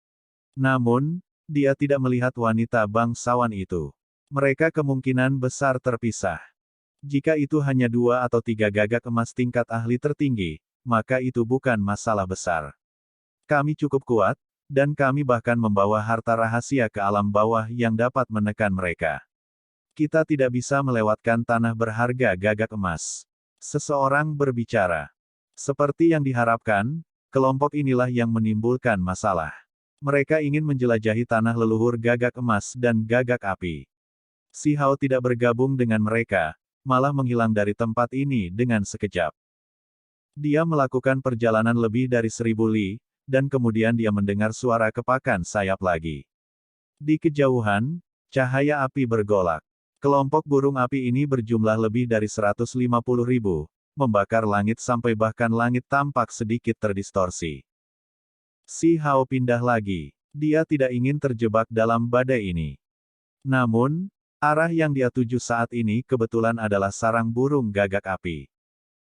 Namun, dia tidak melihat wanita bangsawan itu. Mereka kemungkinan besar terpisah. Jika itu hanya 2 atau 3 gagak emas tingkat ahli tertinggi, maka itu bukan masalah besar. Kami cukup kuat, dan kami bahkan membawa harta rahasia ke alam bawah yang dapat menekan mereka. Kita tidak bisa melewatkan tanah berharga gagak emas. Seseorang berbicara. Seperti yang diharapkan, kelompok inilah yang menimbulkan masalah. Mereka ingin menjelajahi tanah leluhur gagak emas dan gagak api. Si Hao tidak bergabung dengan mereka, malah menghilang dari tempat ini dengan sekejap. Dia melakukan perjalanan lebih dari 1000 li, dan kemudian dia mendengar suara kepakan sayap lagi. Di kejauhan, cahaya api bergolak. Kelompok burung api ini berjumlah lebih dari 150.000, membakar langit sampai bahkan langit tampak sedikit terdistorsi. Si Hao pindah lagi. Dia tidak ingin terjebak dalam badai ini. Namun, arah yang dia tuju saat ini kebetulan adalah sarang burung gagak api.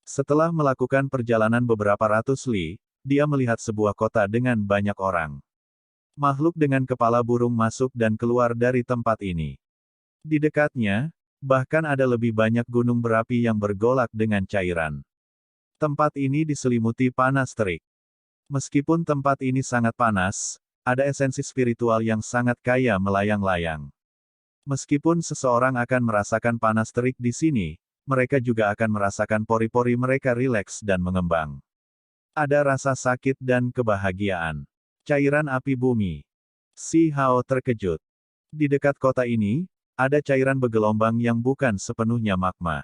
Setelah melakukan perjalanan beberapa ratus li, dia melihat sebuah kota dengan banyak orang. Makhluk dengan kepala burung masuk dan keluar dari tempat ini. Di dekatnya, bahkan ada lebih banyak gunung berapi yang bergolak dengan cairan. Tempat ini diselimuti panas terik. Meskipun tempat ini sangat panas, ada esensi spiritual yang sangat kaya melayang-layang. Meskipun seseorang akan merasakan panas terik di sini, mereka juga akan merasakan pori-pori mereka rileks dan mengembang. Ada rasa sakit dan kebahagiaan. Cairan api bumi. Si Hao terkejut. Di dekat kota ini, ada cairan bergelombang yang bukan sepenuhnya magma.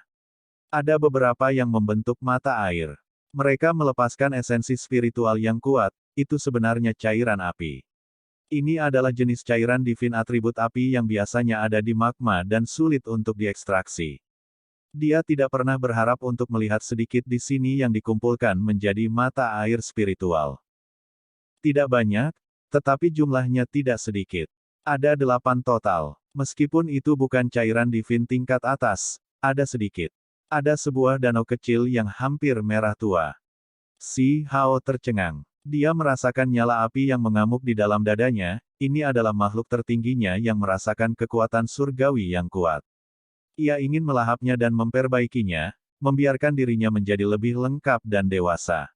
Ada beberapa yang membentuk mata air. Mereka melepaskan esensi spiritual yang kuat, itu sebenarnya cairan api. Ini adalah jenis cairan divin atribut api yang biasanya ada di magma dan sulit untuk diekstraksi. Dia tidak pernah berharap untuk melihat sedikit di sini yang dikumpulkan menjadi mata air spiritual. Tidak banyak, tetapi jumlahnya tidak sedikit. Ada 8 total. Meskipun itu bukan cairan divin tingkat atas, ada sedikit. Ada sebuah danau kecil yang hampir merah tua. Si Hao tercengang. Dia merasakan nyala api yang mengamuk di dalam dadanya, ini adalah makhluk tertingginya yang merasakan kekuatan surgawi yang kuat. Ia ingin melahapnya dan memperbaikinya, membiarkan dirinya menjadi lebih lengkap dan dewasa.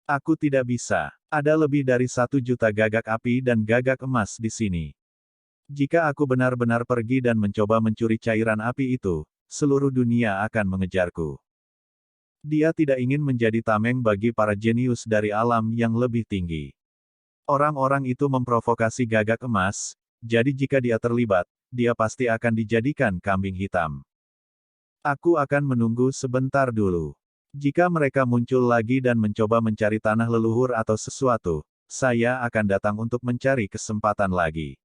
Aku tidak bisa. Ada lebih dari 1 juta gagak api dan gagak emas di sini. Jika aku benar-benar pergi dan mencoba mencuri cairan api itu, seluruh dunia akan mengejarku. Dia tidak ingin menjadi tameng bagi para jenius dari alam yang lebih tinggi. Orang-orang itu memprovokasi gagak emas, jadi jika dia terlibat, dia pasti akan dijadikan kambing hitam. Aku akan menunggu sebentar dulu. Jika mereka muncul lagi dan mencoba mencari tanah leluhur atau sesuatu, saya akan datang untuk mencari kesempatan lagi.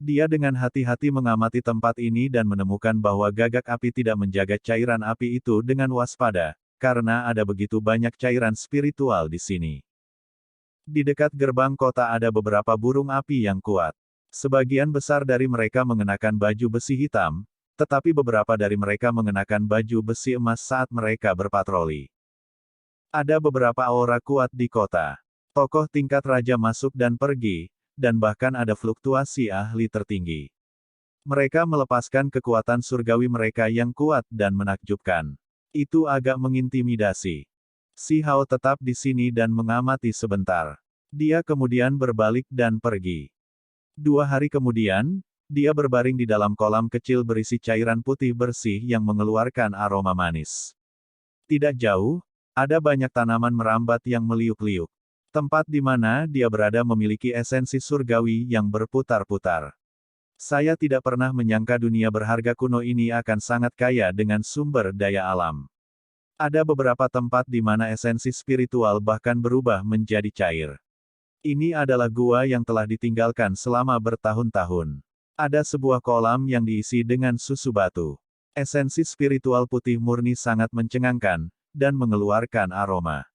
Dia dengan hati-hati mengamati tempat ini dan menemukan bahwa gagak api tidak menjaga cairan api itu dengan waspada, karena ada begitu banyak cairan spiritual di sini. Di dekat gerbang kota ada beberapa burung api yang kuat. Sebagian besar dari mereka mengenakan baju besi hitam, tetapi beberapa dari mereka mengenakan baju besi emas saat mereka berpatroli. Ada beberapa aura kuat di kota. Tokoh tingkat raja masuk dan pergi, dan bahkan ada fluktuasi ahli tertinggi. Mereka melepaskan kekuatan surgawi mereka yang kuat dan menakjubkan. Itu agak mengintimidasi. Si Hao tetap di sini dan mengamati sebentar. Dia kemudian berbalik dan pergi. 2 hari kemudian, dia berbaring di dalam kolam kecil berisi cairan putih bersih yang mengeluarkan aroma manis. Tidak jauh, ada banyak tanaman merambat yang meliuk-liuk. Tempat di mana dia berada memiliki esensi surgawi yang berputar-putar. Saya tidak pernah menyangka dunia berharga kuno ini akan sangat kaya dengan sumber daya alam. Ada beberapa tempat di mana esensi spiritual bahkan berubah menjadi cair. Ini adalah gua yang telah ditinggalkan selama bertahun-tahun. Ada sebuah kolam yang diisi dengan susu batu. Esensi spiritual putih murni sangat mencengangkan, dan mengeluarkan aroma.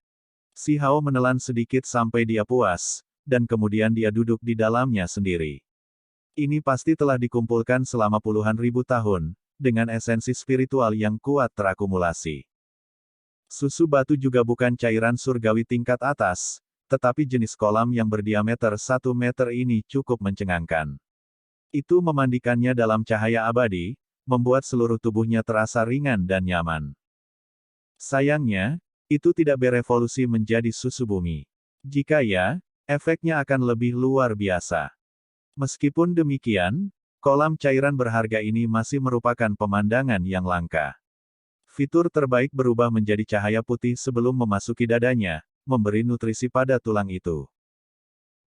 Si Hao menelan sedikit sampai dia puas, dan kemudian dia duduk di dalamnya sendiri. Ini pasti telah dikumpulkan selama puluhan ribu tahun, dengan esensi spiritual yang kuat terakumulasi. Susu batu juga bukan cairan surgawi tingkat atas, tetapi jenis kolam yang berdiameter 1 meter ini cukup mencengangkan. Itu memandikannya dalam cahaya abadi, membuat seluruh tubuhnya terasa ringan dan nyaman. Sayangnya, itu tidak berevolusi menjadi susu bumi. Jika ya, efeknya akan lebih luar biasa. Meskipun demikian, kolam cairan berharga ini masih merupakan pemandangan yang langka. Fitur terbaik berubah menjadi cahaya putih sebelum memasuki dadanya, memberi nutrisi pada tulang itu.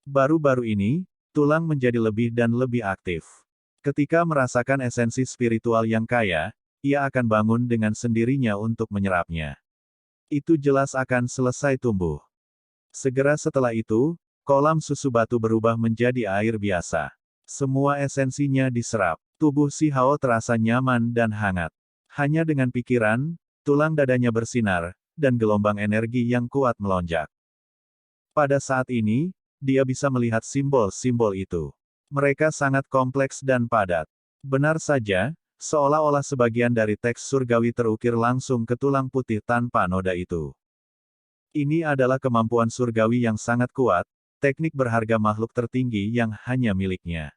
Baru-baru ini, tulang menjadi lebih dan lebih aktif. Ketika merasakan esensi spiritual yang kaya, ia akan bangun dengan sendirinya untuk menyerapnya. Itu jelas akan selesai tumbuh. Segera setelah itu, kolam susu batu berubah menjadi air biasa. Semua esensinya diserap. Tubuh si Hao terasa nyaman dan hangat. Hanya dengan pikiran, tulang dadanya bersinar, dan gelombang energi yang kuat melonjak. Pada saat ini, dia bisa melihat simbol-simbol itu. Mereka sangat kompleks dan padat. Benar saja, seolah-olah sebagian dari teks surgawi terukir langsung ke tulang putih tanpa noda itu. Ini adalah kemampuan surgawi yang sangat kuat, teknik berharga makhluk tertinggi yang hanya miliknya.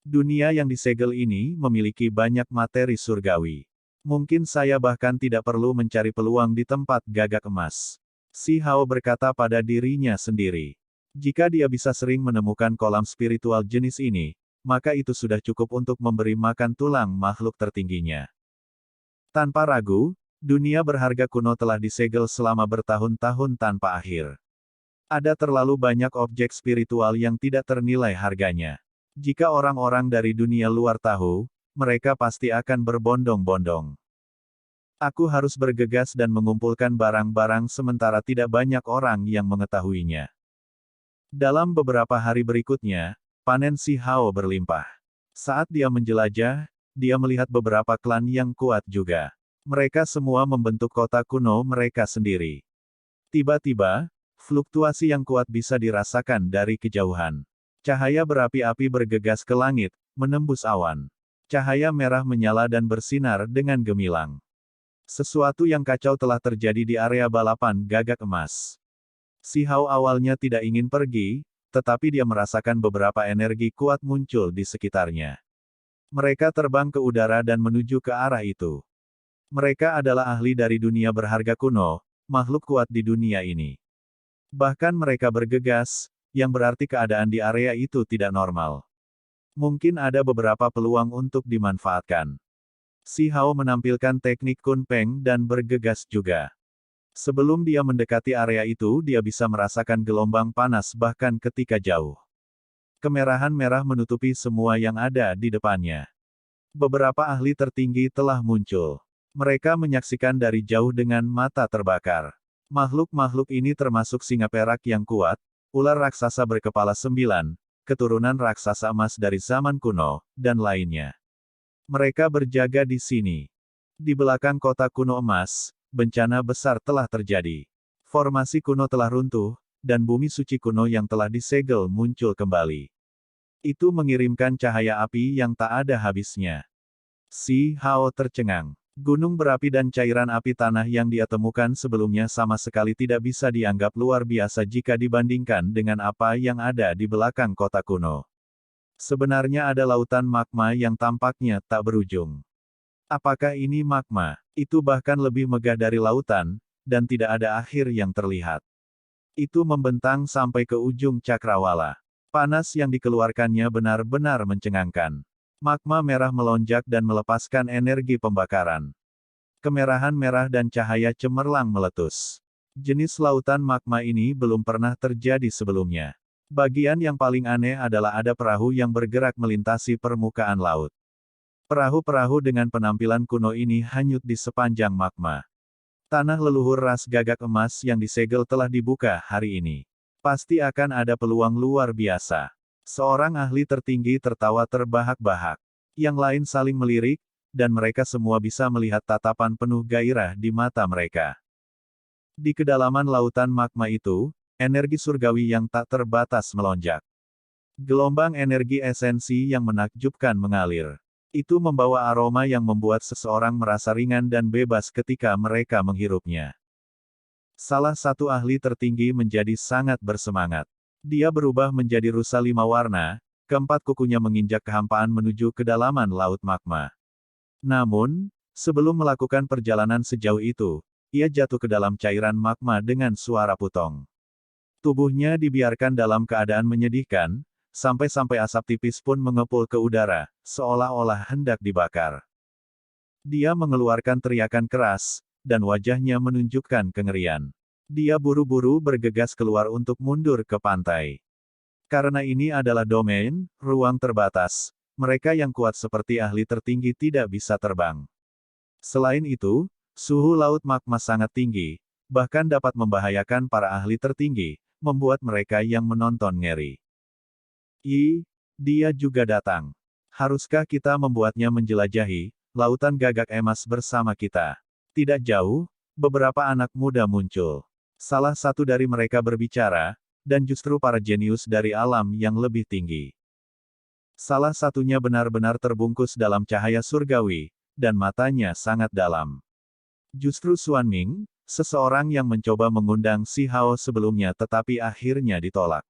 Dunia yang disegel ini memiliki banyak materi surgawi. Mungkin saya bahkan tidak perlu mencari peluang di tempat gagak emas. Si Hao berkata pada dirinya sendiri. Jika dia bisa sering menemukan kolam spiritual jenis ini, maka itu sudah cukup untuk memberi makan tulang makhluk tertingginya. Tanpa ragu, dunia berharga kuno telah disegel selama bertahun-tahun tanpa akhir. Ada terlalu banyak objek spiritual yang tidak ternilai harganya. Jika orang-orang dari dunia luar tahu, mereka pasti akan berbondong-bondong. Aku harus bergegas dan mengumpulkan barang-barang sementara tidak banyak orang yang mengetahuinya. Dalam beberapa hari berikutnya, panen si Hao berlimpah. Saat dia menjelajah, dia melihat beberapa klan yang kuat juga. Mereka semua membentuk kota kuno mereka sendiri. Tiba-tiba, fluktuasi yang kuat bisa dirasakan dari kejauhan. Cahaya berapi-api bergegas ke langit, menembus awan. Cahaya merah menyala dan bersinar dengan gemilang. Sesuatu yang kacau telah terjadi di area balapan gagak emas. Si Hao awalnya tidak ingin pergi, tetapi dia merasakan beberapa energi kuat muncul di sekitarnya. Mereka terbang ke udara dan menuju ke arah itu. Mereka adalah ahli dari dunia berharga kuno, makhluk kuat di dunia ini. Bahkan mereka bergegas, yang berarti keadaan di area itu tidak normal. Mungkin ada beberapa peluang untuk dimanfaatkan. Si Hao menampilkan teknik Kun Peng dan bergegas juga. Sebelum dia mendekati area itu dia bisa merasakan gelombang panas bahkan ketika jauh. Kemerahan merah menutupi semua yang ada di depannya. Beberapa ahli tertinggi telah muncul. Mereka menyaksikan dari jauh dengan mata terbakar. Makhluk-makhluk ini termasuk singa perak yang kuat, ular raksasa berkepala 9, keturunan raksasa emas dari zaman kuno, dan lainnya. Mereka berjaga di sini. Di belakang kota kuno emas, bencana besar telah terjadi. Formasi kuno telah runtuh, dan bumi suci kuno yang telah disegel muncul kembali. Itu mengirimkan cahaya api yang tak ada habisnya. Si Hao tercengang. Gunung berapi dan cairan api tanah yang dia temukan sebelumnya sama sekali tidak bisa dianggap luar biasa jika dibandingkan dengan apa yang ada di belakang kota kuno. Sebenarnya ada lautan magma yang tampaknya tak berujung. Apakah ini magma? Itu bahkan lebih megah dari lautan, dan tidak ada akhir yang terlihat. Itu membentang sampai ke ujung cakrawala. Panas yang dikeluarkannya benar-benar mencengangkan. Magma merah melonjak dan melepaskan energi pembakaran. Kemerahan merah dan cahaya cemerlang meletus. Jenis lautan magma ini belum pernah terjadi sebelumnya. Bagian yang paling aneh adalah ada perahu yang bergerak melintasi permukaan laut. Perahu-perahu dengan penampilan kuno ini hanyut di sepanjang magma. Tanah leluhur ras gagak emas yang disegel telah dibuka hari ini. Pasti akan ada peluang luar biasa. Seorang ahli tertinggi tertawa terbahak-bahak. Yang lain saling melirik, dan mereka semua bisa melihat tatapan penuh gairah di mata mereka. Di kedalaman lautan magma itu, energi surgawi yang tak terbatas melonjak. Gelombang energi esensi yang menakjubkan mengalir. Itu membawa aroma yang membuat seseorang merasa ringan dan bebas ketika mereka menghirupnya. Salah satu ahli tertinggi menjadi sangat bersemangat. Dia berubah menjadi rusa 5 warna, keempat kukunya menginjak kehampaan menuju kedalaman laut magma. Namun, sebelum melakukan perjalanan sejauh itu, ia jatuh ke dalam cairan magma dengan suara putong. Tubuhnya dibiarkan dalam keadaan menyedihkan, sampai-sampai asap tipis pun mengepul ke udara, seolah-olah hendak dibakar. Dia mengeluarkan teriakan keras, dan wajahnya menunjukkan kengerian. Dia buru-buru bergegas keluar untuk mundur ke pantai. Karena ini adalah domain, ruang terbatas, mereka yang kuat seperti ahli tertinggi tidak bisa terbang. Selain itu, suhu laut magma sangat tinggi, bahkan dapat membahayakan para ahli tertinggi, membuat mereka yang menonton ngeri. Dia juga datang. Haruskah kita membuatnya menjelajahi lautan gagak emas bersama kita? Tidak jauh, beberapa anak muda muncul. Salah satu dari mereka berbicara, dan justru para jenius dari alam yang lebih tinggi. Salah satunya benar-benar terbungkus dalam cahaya surgawi, dan matanya sangat dalam. Justru Xuan Ming, seseorang yang mencoba mengundang Si Hao sebelumnya tetapi akhirnya ditolak.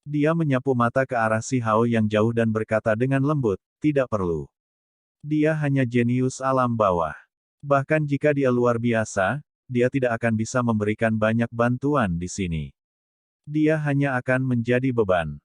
Dia menyapu mata ke arah Si Hao yang jauh dan berkata dengan lembut, tidak perlu. Dia hanya jenius alam bawah. Bahkan jika dia luar biasa, dia tidak akan bisa memberikan banyak bantuan di sini. Dia hanya akan menjadi beban.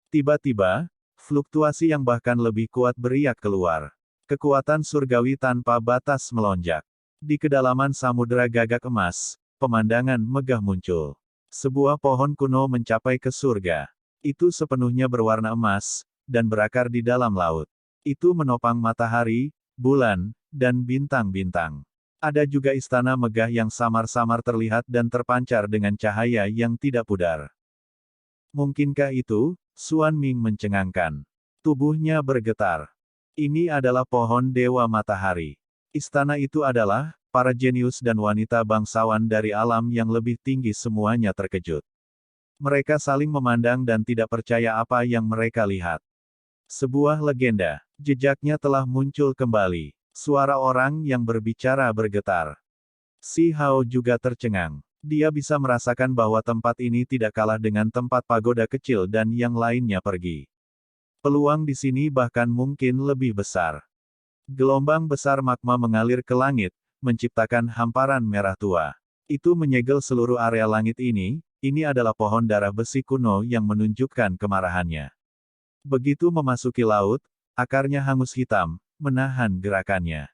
Tiba-tiba, fluktuasi yang bahkan lebih kuat beriak keluar. Kekuatan surgawi tanpa batas melonjak. Di kedalaman samudera gagak emas, pemandangan megah muncul. Sebuah pohon kuno mencapai ke surga. Itu sepenuhnya berwarna emas, dan berakar di dalam laut. Itu menopang matahari, bulan, dan bintang-bintang. Ada juga istana megah yang samar-samar terlihat dan terpancar dengan cahaya yang tidak pudar. Mungkinkah itu? Xuan Ming mencengangkan. Tubuhnya bergetar. Ini adalah pohon Dewa Matahari. Istana itu adalah, para jenius dan wanita bangsawan dari alam yang lebih tinggi semuanya terkejut. Mereka saling memandang dan tidak percaya apa yang mereka lihat. Sebuah legenda. Jejaknya telah muncul kembali. Suara orang yang berbicara bergetar. Si Hao juga tercengang. Dia bisa merasakan bahwa tempat ini tidak kalah dengan tempat pagoda kecil dan yang lainnya pergi. Peluang di sini bahkan mungkin lebih besar. Gelombang besar magma mengalir ke langit, menciptakan hamparan merah tua. Itu menyegel seluruh area langit ini adalah pohon darah besi kuno yang menunjukkan kemarahannya. Begitu memasuki laut, akarnya hangus hitam, menahan gerakannya.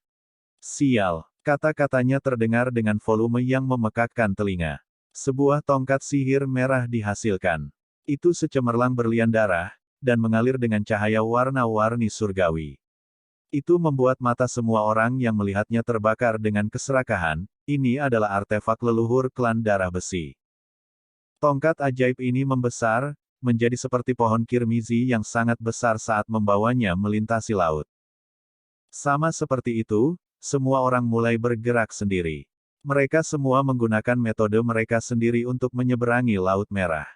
Sial, kata-katanya terdengar dengan volume yang memekakkan telinga. Sebuah tongkat sihir merah dihasilkan. Itu secemerlang berlian darah, dan mengalir dengan cahaya warna-warni surgawi. Itu membuat mata semua orang yang melihatnya terbakar dengan keserakahan. Ini adalah artefak leluhur klan darah besi. Tongkat ajaib ini membesar, menjadi seperti pohon kirmizi yang sangat besar saat membawanya melintasi laut. Sama seperti itu, semua orang mulai bergerak sendiri. Mereka semua menggunakan metode mereka sendiri untuk menyeberangi Laut Merah.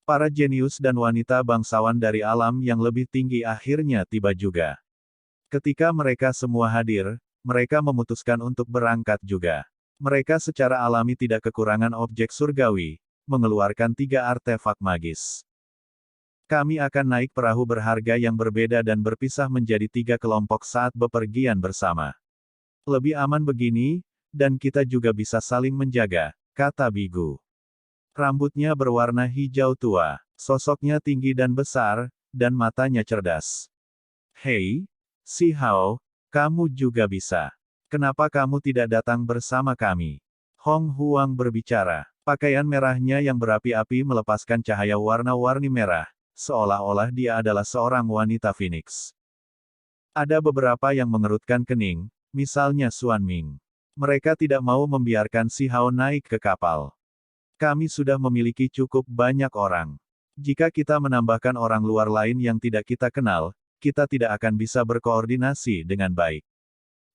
Para jenius dan wanita bangsawan dari alam yang lebih tinggi akhirnya tiba juga. Ketika mereka semua hadir, mereka memutuskan untuk berangkat juga. Mereka secara alami tidak kekurangan objek surgawi, mengeluarkan 3 artefak magis. Kami akan naik perahu berharga yang berbeda dan berpisah menjadi 3 kelompok saat bepergian bersama. Lebih aman begini, dan kita juga bisa saling menjaga, kata Bigu. Rambutnya berwarna hijau tua, sosoknya tinggi dan besar, dan matanya cerdas. Hei, Si Hao, kamu juga bisa. Kenapa kamu tidak datang bersama kami? Hong Huang berbicara. Pakaian merahnya yang berapi-api melepaskan cahaya warna-warni merah, seolah-olah dia adalah seorang wanita Phoenix. Ada beberapa yang mengerutkan kening, misalnya Xuan Ming. Mereka tidak mau membiarkan Si Hao naik ke kapal. Kami sudah memiliki cukup banyak orang. Jika kita menambahkan orang luar lain yang tidak kita kenal, kita tidak akan bisa berkoordinasi dengan baik.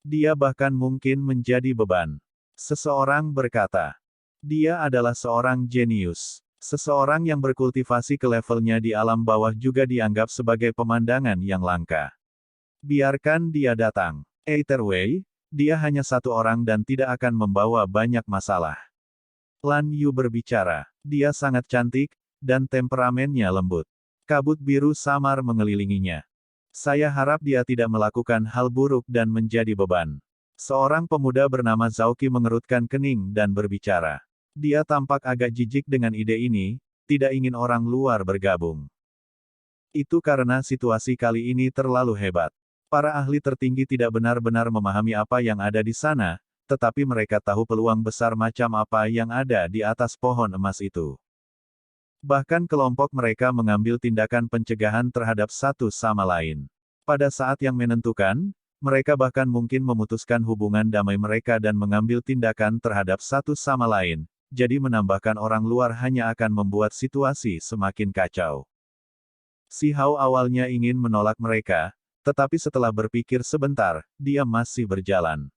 Dia bahkan mungkin menjadi beban. Seseorang berkata. Dia adalah seorang jenius. Seseorang yang berkultivasi ke levelnya di alam bawah juga dianggap sebagai pemandangan yang langka. Biarkan dia datang. Either way, dia hanya satu orang dan tidak akan membawa banyak masalah. Lan Yu berbicara. Dia sangat cantik, dan temperamennya lembut. Kabut biru samar mengelilinginya. Saya harap dia tidak melakukan hal buruk dan menjadi beban. Seorang pemuda bernama Zauki mengerutkan kening dan berbicara. Dia tampak agak jijik dengan ide ini, tidak ingin orang luar bergabung. Itu karena situasi kali ini terlalu hebat. Para ahli tertinggi tidak benar-benar memahami apa yang ada di sana, tetapi mereka tahu peluang besar macam apa yang ada di atas pohon emas itu. Bahkan kelompok mereka mengambil tindakan pencegahan terhadap satu sama lain. Pada saat yang menentukan, mereka bahkan mungkin memutuskan hubungan damai mereka dan mengambil tindakan terhadap satu sama lain, jadi menambahkan orang luar hanya akan membuat situasi semakin kacau. Si Hao awalnya ingin menolak mereka, tetapi setelah berpikir sebentar, dia masih berjalan.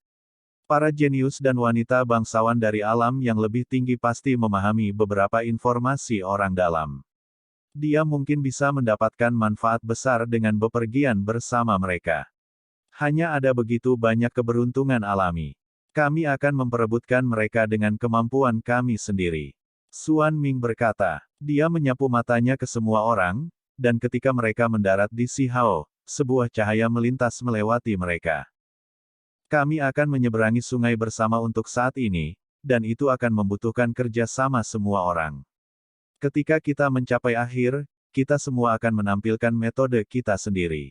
Para jenius dan wanita bangsawan dari alam yang lebih tinggi pasti memahami beberapa informasi orang dalam. Dia mungkin bisa mendapatkan manfaat besar dengan bepergian bersama mereka. Hanya ada begitu banyak keberuntungan alami. Kami akan memperebutkan mereka dengan kemampuan kami sendiri. Xuan Ming berkata. Dia menyapu matanya ke semua orang, dan ketika mereka mendarat di Si Hao, sebuah cahaya melintas melewati mereka. Kami akan menyeberangi sungai bersama untuk saat ini, dan itu akan membutuhkan kerja sama semua orang. Ketika kita mencapai akhir, kita semua akan menampilkan metode kita sendiri.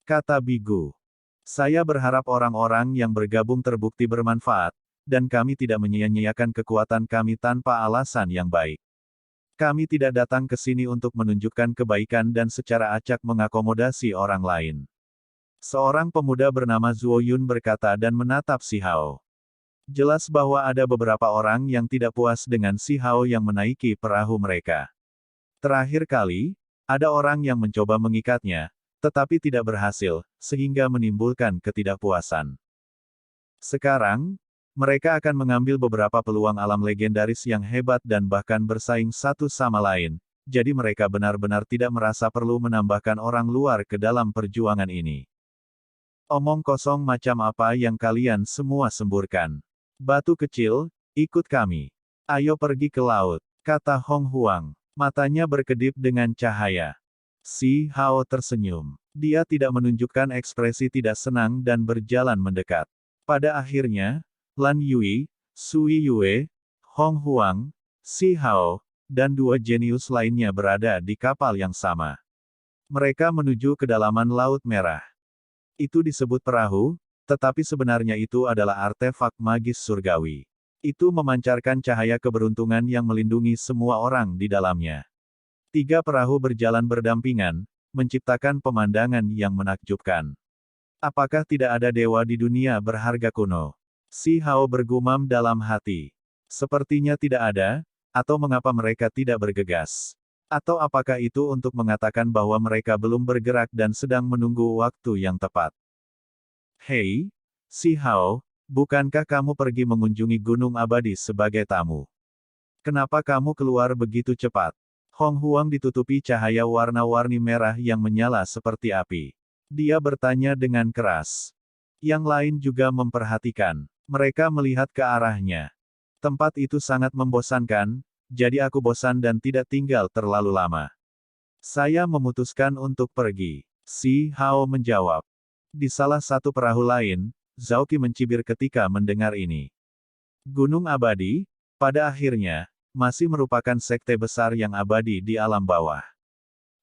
Kata Bigu. Saya berharap orang-orang yang bergabung terbukti bermanfaat, dan kami tidak menyia-nyiakan kekuatan kami tanpa alasan yang baik. Kami tidak datang ke sini untuk menunjukkan kebaikan dan secara acak mengakomodasi orang lain. Seorang pemuda bernama Zuo Yun berkata dan menatap Si Hao. Jelas bahwa ada beberapa orang yang tidak puas dengan Si Hao yang menaiki perahu mereka. Terakhir kali, ada orang yang mencoba mengikatnya, tetapi tidak berhasil, sehingga menimbulkan ketidakpuasan. Sekarang, mereka akan mengambil beberapa peluang alam legendaris yang hebat dan bahkan bersaing satu sama lain, jadi mereka benar-benar tidak merasa perlu menambahkan orang luar ke dalam perjuangan ini. Omong kosong macam apa yang kalian semua semburkan? Batu kecil, ikut kami. Ayo pergi ke laut, kata Hong Huang. Matanya berkedip dengan cahaya. Si Hao tersenyum. Dia tidak menunjukkan ekspresi tidak senang dan berjalan mendekat. Pada akhirnya, Lan Yui, Sui Yue, Hong Huang, Si Hao, dan 2 jenius lainnya berada di kapal yang sama. Mereka menuju kedalaman Laut Merah. Itu disebut perahu, tetapi sebenarnya itu adalah artefak magis surgawi. Itu memancarkan cahaya keberuntungan yang melindungi semua orang di dalamnya. 3 perahu berjalan berdampingan, menciptakan pemandangan yang menakjubkan. Apakah tidak ada dewa di dunia berharga kuno? Si Hao bergumam dalam hati. Sepertinya tidak ada, atau mengapa mereka tidak bergegas? Atau apakah itu untuk mengatakan bahwa mereka belum bergerak dan sedang menunggu waktu yang tepat? Hei, Si Hao, bukankah kamu pergi mengunjungi Gunung Abadi sebagai tamu? Kenapa kamu keluar begitu cepat? Hong Huang ditutupi cahaya warna-warni merah yang menyala seperti api. Dia bertanya dengan keras. Yang lain juga memperhatikan. Mereka melihat ke arahnya. Tempat itu sangat membosankan, jadi aku bosan dan tidak tinggal terlalu lama. Saya memutuskan untuk pergi. Si Hao menjawab. Di salah satu perahu lain, Zhao Qi mencibir ketika mendengar ini. Gunung Abadi, pada akhirnya, masih merupakan sekte besar yang abadi di alam bawah.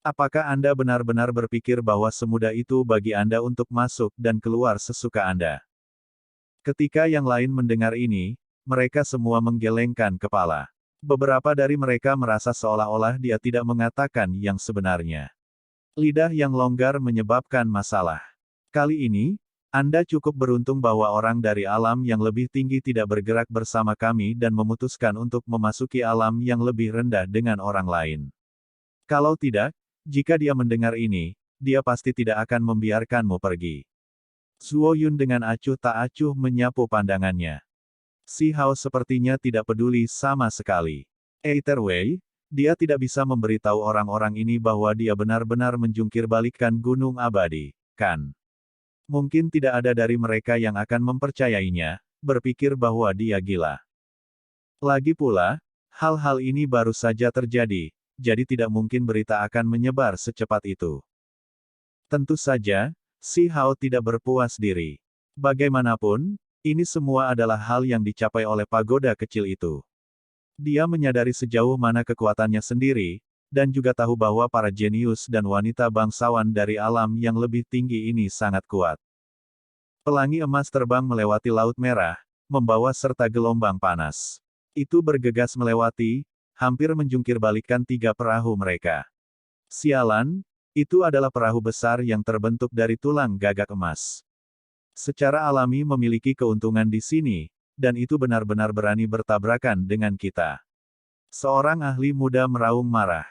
Apakah Anda benar-benar berpikir bahwa semudah itu bagi Anda untuk masuk dan keluar sesuka Anda? Ketika yang lain mendengar ini, mereka semua menggelengkan kepala. Beberapa dari mereka merasa seolah-olah dia tidak mengatakan yang sebenarnya. Lidah yang longgar menyebabkan masalah. Kali ini, Anda cukup beruntung bahwa orang dari alam yang lebih tinggi tidak bergerak bersama kami dan memutuskan untuk memasuki alam yang lebih rendah dengan orang lain. Kalau tidak, jika dia mendengar ini, dia pasti tidak akan membiarkanmu pergi. Zuo Yun dengan acuh tak acuh menyapu pandangannya. Si Hao sepertinya tidak peduli sama sekali. Either way, dia tidak bisa memberitahu orang-orang ini bahwa dia benar-benar menjungkirbalikkan Gunung Abadi, kan? Mungkin tidak ada dari mereka yang akan mempercayainya, berpikir bahwa dia gila. Lagi pula, hal-hal ini baru saja terjadi, jadi tidak mungkin berita akan menyebar secepat itu. Tentu saja, Si Hao tidak berpuas diri. Bagaimanapun, ini semua adalah hal yang dicapai oleh pagoda kecil itu. Dia menyadari sejauh mana kekuatannya sendiri, dan juga tahu bahwa para jenius dan wanita bangsawan dari alam yang lebih tinggi ini sangat kuat. Pelangi emas terbang melewati Laut Merah, membawa serta gelombang panas. Itu bergegas melewati, hampir menjungkirbalikkan 3 perahu mereka. Sialan, itu adalah perahu besar yang terbentuk dari tulang gagak emas. Secara alami memiliki keuntungan di sini, dan itu benar-benar berani bertabrakan dengan kita. Seorang ahli muda meraung marah.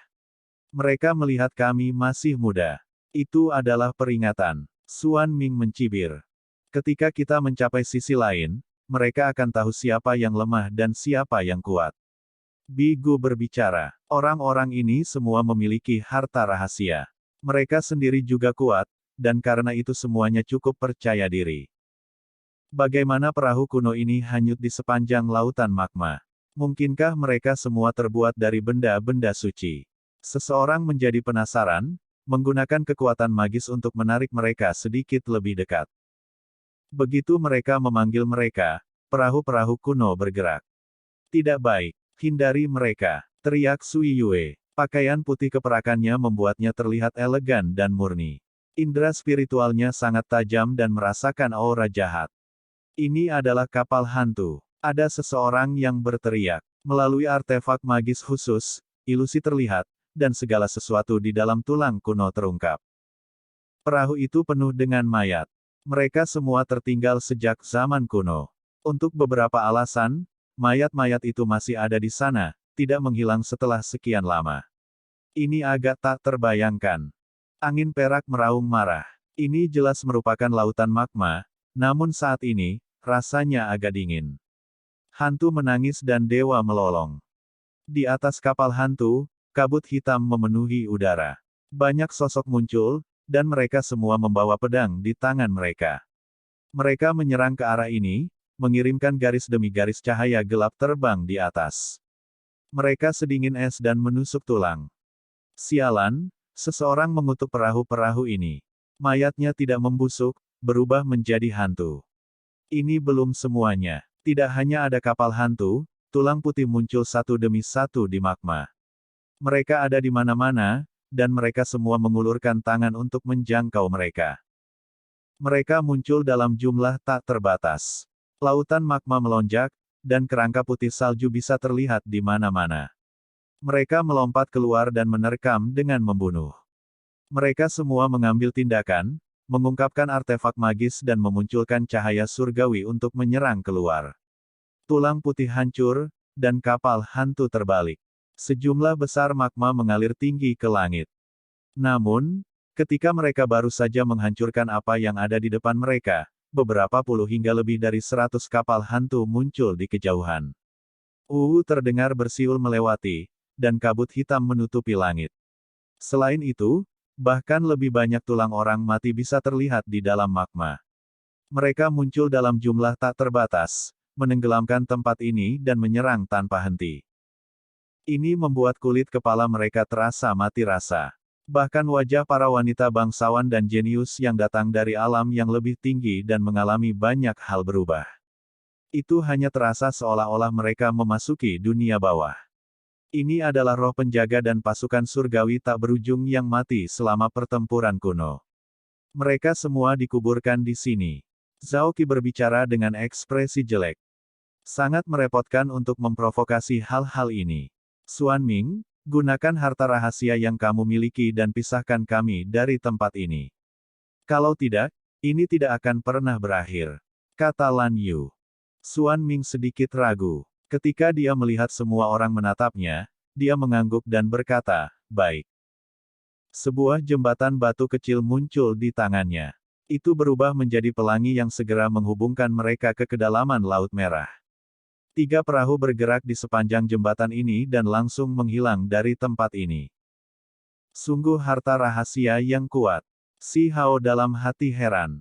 Mereka melihat kami masih muda. Itu adalah peringatan. Xuan Ming mencibir. Ketika kita mencapai sisi lain, mereka akan tahu siapa yang lemah dan siapa yang kuat. Bi Gu berbicara, orang-orang ini semua memiliki harta rahasia. Mereka sendiri juga kuat, dan karena itu semuanya cukup percaya diri. Bagaimana perahu kuno ini hanyut di sepanjang lautan magma? Mungkinkah mereka semua terbuat dari benda-benda suci? Seseorang menjadi penasaran, menggunakan kekuatan magis untuk menarik mereka sedikit lebih dekat. Begitu mereka memanggil mereka, perahu-perahu kuno bergerak. Tidak baik. Hindari mereka, teriak Sui Yue. Pakaian putih keperakannya membuatnya terlihat elegan dan murni. Indra spiritualnya sangat tajam dan merasakan aura jahat. Ini adalah kapal hantu. Ada seseorang yang berteriak. Melalui artefak magis khusus, ilusi terlihat, dan segala sesuatu di dalam tulang kuno terungkap. Perahu itu penuh dengan mayat. Mereka semua tertinggal sejak zaman kuno. Untuk beberapa alasan, mayat-mayat itu masih ada di sana, tidak menghilang setelah sekian lama. Ini agak tak terbayangkan. Angin perak meraung marah. Ini jelas merupakan lautan magma, namun saat ini, rasanya agak dingin. Hantu menangis dan dewa melolong. Di atas kapal hantu, kabut hitam memenuhi udara. Banyak sosok muncul, dan mereka semua membawa pedang di tangan mereka. Mereka menyerang ke arah ini, mengirimkan garis demi garis cahaya gelap terbang di atas. Mereka sedingin es dan menusuk tulang. Sialan, seseorang mengutuk perahu-perahu ini. Mayatnya tidak membusuk, berubah menjadi hantu. Ini belum semuanya. Tidak hanya ada kapal hantu, tulang putih muncul satu demi satu di magma. Mereka ada di mana-mana, dan mereka semua mengulurkan tangan untuk menjangkau mereka. Mereka muncul dalam jumlah tak terbatas. Lautan magma melonjak, dan kerangka putih salju bisa terlihat di mana-mana. Mereka melompat keluar dan menerkam dengan membunuh. Mereka semua mengambil tindakan, mengungkapkan artefak magis dan memunculkan cahaya surgawi untuk menyerang keluar. Tulang putih hancur, dan kapal hantu terbalik. Sejumlah besar magma mengalir tinggi ke langit. Namun, ketika mereka baru saja menghancurkan apa yang ada di depan mereka, beberapa puluh hingga lebih dari 100 kapal hantu muncul di kejauhan. Terdengar bersiul melewati, dan kabut hitam menutupi langit. Selain itu, bahkan lebih banyak tulang orang mati bisa terlihat di dalam magma. Mereka muncul dalam jumlah tak terbatas, menenggelamkan tempat ini dan menyerang tanpa henti. Ini membuat kulit kepala mereka terasa mati rasa. Bahkan wajah para wanita bangsawan dan jenius yang datang dari alam yang lebih tinggi dan mengalami banyak hal berubah. Itu hanya terasa seolah-olah mereka memasuki dunia bawah. Ini adalah roh penjaga dan pasukan surgawi tak berujung yang mati selama pertempuran kuno. Mereka semua dikuburkan di sini. Zhao Qi berbicara dengan ekspresi jelek. Sangat merepotkan untuk memprovokasi hal-hal ini. Xuan Ming, gunakan harta rahasia yang kamu miliki dan pisahkan kami dari tempat ini. Kalau tidak, ini tidak akan pernah berakhir, kata Lan Yu. Xuan Ming sedikit ragu. Ketika dia melihat semua orang menatapnya, dia mengangguk dan berkata, "Baik." Sebuah jembatan batu kecil muncul di tangannya. Itu berubah menjadi pelangi yang segera menghubungkan mereka ke kedalaman Laut Merah. 3 perahu bergerak di sepanjang jembatan ini dan langsung menghilang dari tempat ini. Sungguh harta rahasia yang kuat. Si Hao dalam hati heran.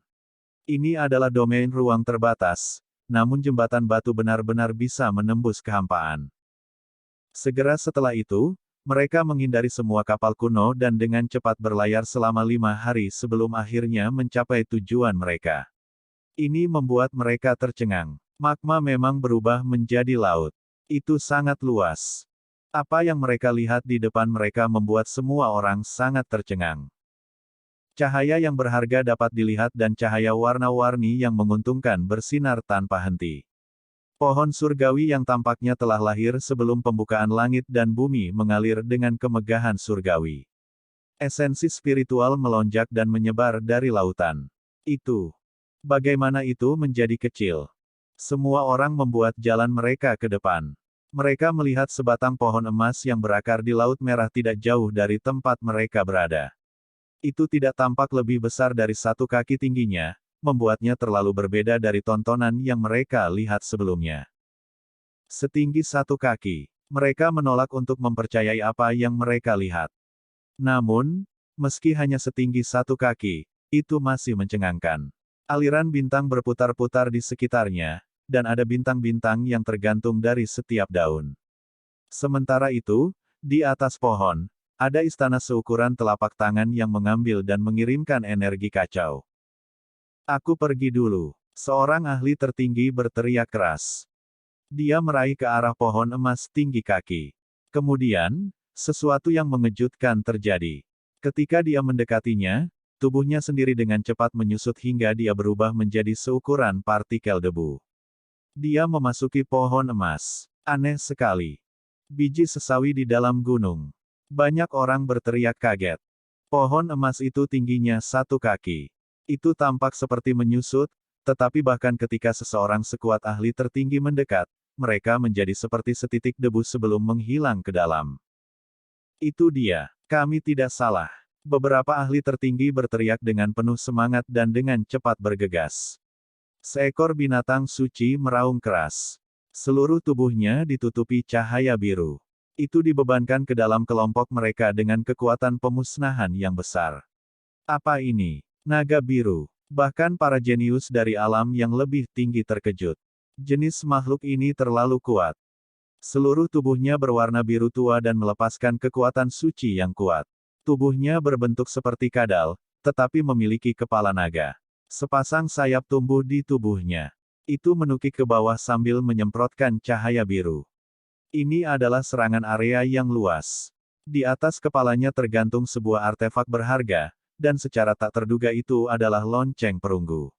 Ini adalah domain ruang terbatas, namun jembatan batu benar-benar bisa menembus kehampaan. Segera setelah itu, mereka menghindari semua kapal kuno dan dengan cepat berlayar selama 5 hari sebelum akhirnya mencapai tujuan mereka. Ini membuat mereka tercengang. Magma memang berubah menjadi laut. Itu sangat luas. Apa yang mereka lihat di depan mereka membuat semua orang sangat tercengang. Cahaya yang berharga dapat dilihat dan cahaya warna-warni yang menguntungkan bersinar tanpa henti. Pohon surgawi yang tampaknya telah lahir sebelum pembukaan langit dan bumi mengalir dengan kemegahan surgawi. Esensi spiritual melonjak dan menyebar dari lautan. Bagaimana itu menjadi kecil? Semua orang membuat jalan mereka ke depan. Mereka melihat sebatang pohon emas yang berakar di Laut Merah tidak jauh dari tempat mereka berada. Itu tidak tampak lebih besar dari 1 kaki tingginya, membuatnya terlalu berbeda dari tontonan yang mereka lihat sebelumnya. Setinggi 1 kaki, mereka menolak untuk mempercayai apa yang mereka lihat. Namun, meski hanya setinggi 1 kaki, itu masih mencengangkan. Aliran bintang berputar-putar di sekitarnya, dan ada bintang-bintang yang tergantung dari setiap daun. Sementara itu, di atas pohon, ada istana seukuran telapak tangan yang mengambil dan mengirimkan energi kacau. "Aku pergi dulu," seorang ahli tertinggi berteriak keras. Dia meraih ke arah pohon emas tinggi kaki. Kemudian, sesuatu yang mengejutkan terjadi. Ketika dia mendekatinya, tubuhnya sendiri dengan cepat menyusut hingga dia berubah menjadi seukuran partikel debu. Dia memasuki pohon emas. Aneh sekali. Biji sesawi di dalam gunung. Banyak orang berteriak kaget. Pohon emas itu tingginya 1 kaki. Itu tampak seperti menyusut, tetapi bahkan ketika seseorang sekuat ahli tertinggi mendekat, mereka menjadi seperti setitik debu sebelum menghilang ke dalam. Itu dia. Kami tidak salah. Beberapa ahli tertinggi berteriak dengan penuh semangat dan dengan cepat bergegas. Seekor binatang suci meraung keras. Seluruh tubuhnya ditutupi cahaya biru. Itu dibebankan ke dalam kelompok mereka dengan kekuatan pemusnahan yang besar. Apa ini? Naga biru. Bahkan para jenius dari alam yang lebih tinggi terkejut. Jenis makhluk ini terlalu kuat. Seluruh tubuhnya berwarna biru tua dan melepaskan kekuatan suci yang kuat. Tubuhnya berbentuk seperti kadal, tetapi memiliki kepala naga. Sepasang sayap tumbuh di tubuhnya. Itu menukik ke bawah sambil menyemprotkan cahaya biru. Ini adalah serangan area yang luas. Di atas kepalanya tergantung sebuah artefak berharga, dan secara tak terduga itu adalah lonceng perunggu.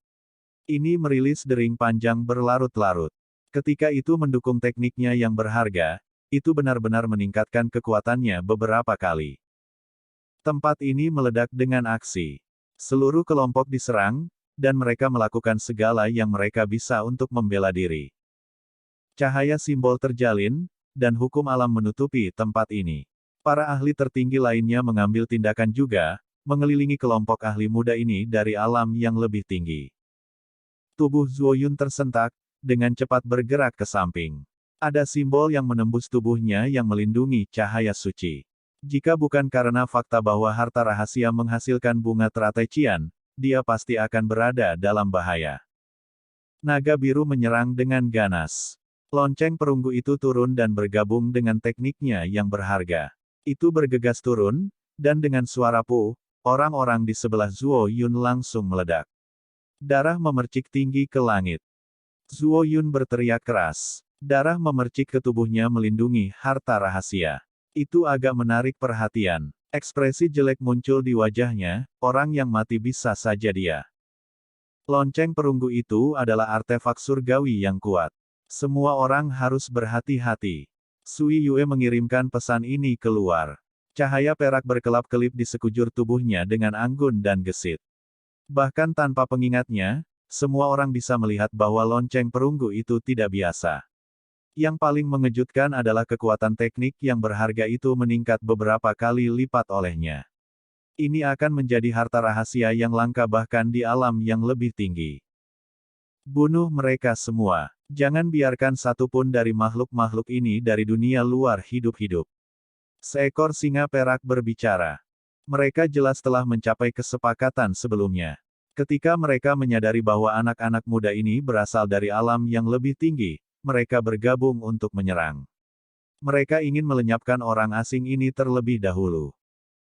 Ini merilis dering panjang berlarut-larut. Ketika itu mendukung tekniknya yang berharga, itu benar-benar meningkatkan kekuatannya beberapa kali. Tempat ini meledak dengan aksi. Seluruh kelompok diserang, dan mereka melakukan segala yang mereka bisa untuk membela diri. Cahaya simbol terjalin, dan hukum alam menutupi tempat ini. Para ahli tertinggi lainnya mengambil tindakan juga, mengelilingi kelompok ahli muda ini dari alam yang lebih tinggi. Tubuh Zuo Yun tersentak, dengan cepat bergerak ke samping. Ada simbol yang menembus tubuhnya yang melindungi cahaya suci. Jika bukan karena fakta bahwa harta rahasia menghasilkan bunga teratai Cian, dia pasti akan berada dalam bahaya. Naga biru menyerang dengan ganas. Lonceng perunggu itu turun dan bergabung dengan tekniknya yang berharga. Itu bergegas turun, dan dengan suara puh, orang-orang di sebelah Zuo Yun langsung meledak. Darah memercik tinggi ke langit. Zuo Yun berteriak keras. Darah memercik ke tubuhnya melindungi harta rahasia. Itu agak menarik perhatian. Ekspresi jelek muncul di wajahnya, orang yang mati bisa saja dia. Lonceng perunggu itu adalah artefak surgawi yang kuat. Semua orang harus berhati-hati. Sui Yue mengirimkan pesan ini keluar. Cahaya perak berkelap-kelip di sekujur tubuhnya dengan anggun dan gesit. Bahkan tanpa pengingatnya, semua orang bisa melihat bahwa lonceng perunggu itu tidak biasa. Yang paling mengejutkan adalah kekuatan teknik yang berharga itu meningkat beberapa kali lipat olehnya. Ini akan menjadi harta rahasia yang langka bahkan di alam yang lebih tinggi. Bunuh mereka semua. Jangan biarkan satupun dari makhluk-makhluk ini dari dunia luar hidup-hidup. Seekor singa perak berbicara. Mereka jelas telah mencapai kesepakatan sebelumnya. Ketika mereka menyadari bahwa anak-anak muda ini berasal dari alam yang lebih tinggi, mereka bergabung untuk menyerang. Mereka ingin melenyapkan orang asing ini terlebih dahulu.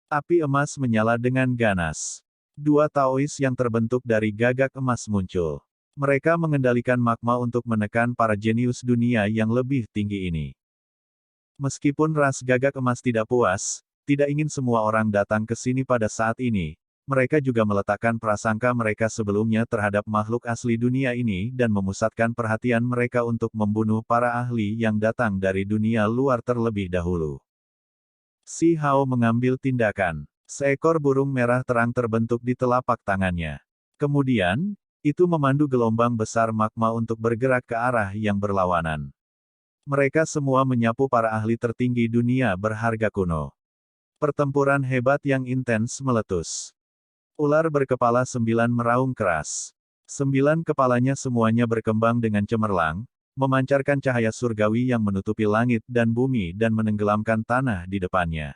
Api emas menyala dengan ganas. Dua Taois yang terbentuk dari gagak emas muncul. Mereka mengendalikan magma untuk menekan para jenius dunia yang lebih tinggi ini. Meskipun ras gagak emas tidak puas, tidak ingin semua orang datang ke sini pada saat ini, mereka juga meletakkan prasangka mereka sebelumnya terhadap makhluk asli dunia ini dan memusatkan perhatian mereka untuk membunuh para ahli yang datang dari dunia luar terlebih dahulu. Si Hao mengambil tindakan. Seekor burung merah terang terbentuk di telapak tangannya. Kemudian, itu memandu gelombang besar magma untuk bergerak ke arah yang berlawanan. Mereka semua menyapu para ahli tertinggi dunia berharga kuno. Pertempuran hebat yang intens meletus. Ular berkepala 9 meraung keras. 9 kepalanya semuanya berkembang dengan cemerlang, memancarkan cahaya surgawi yang menutupi langit dan bumi dan menenggelamkan tanah di depannya.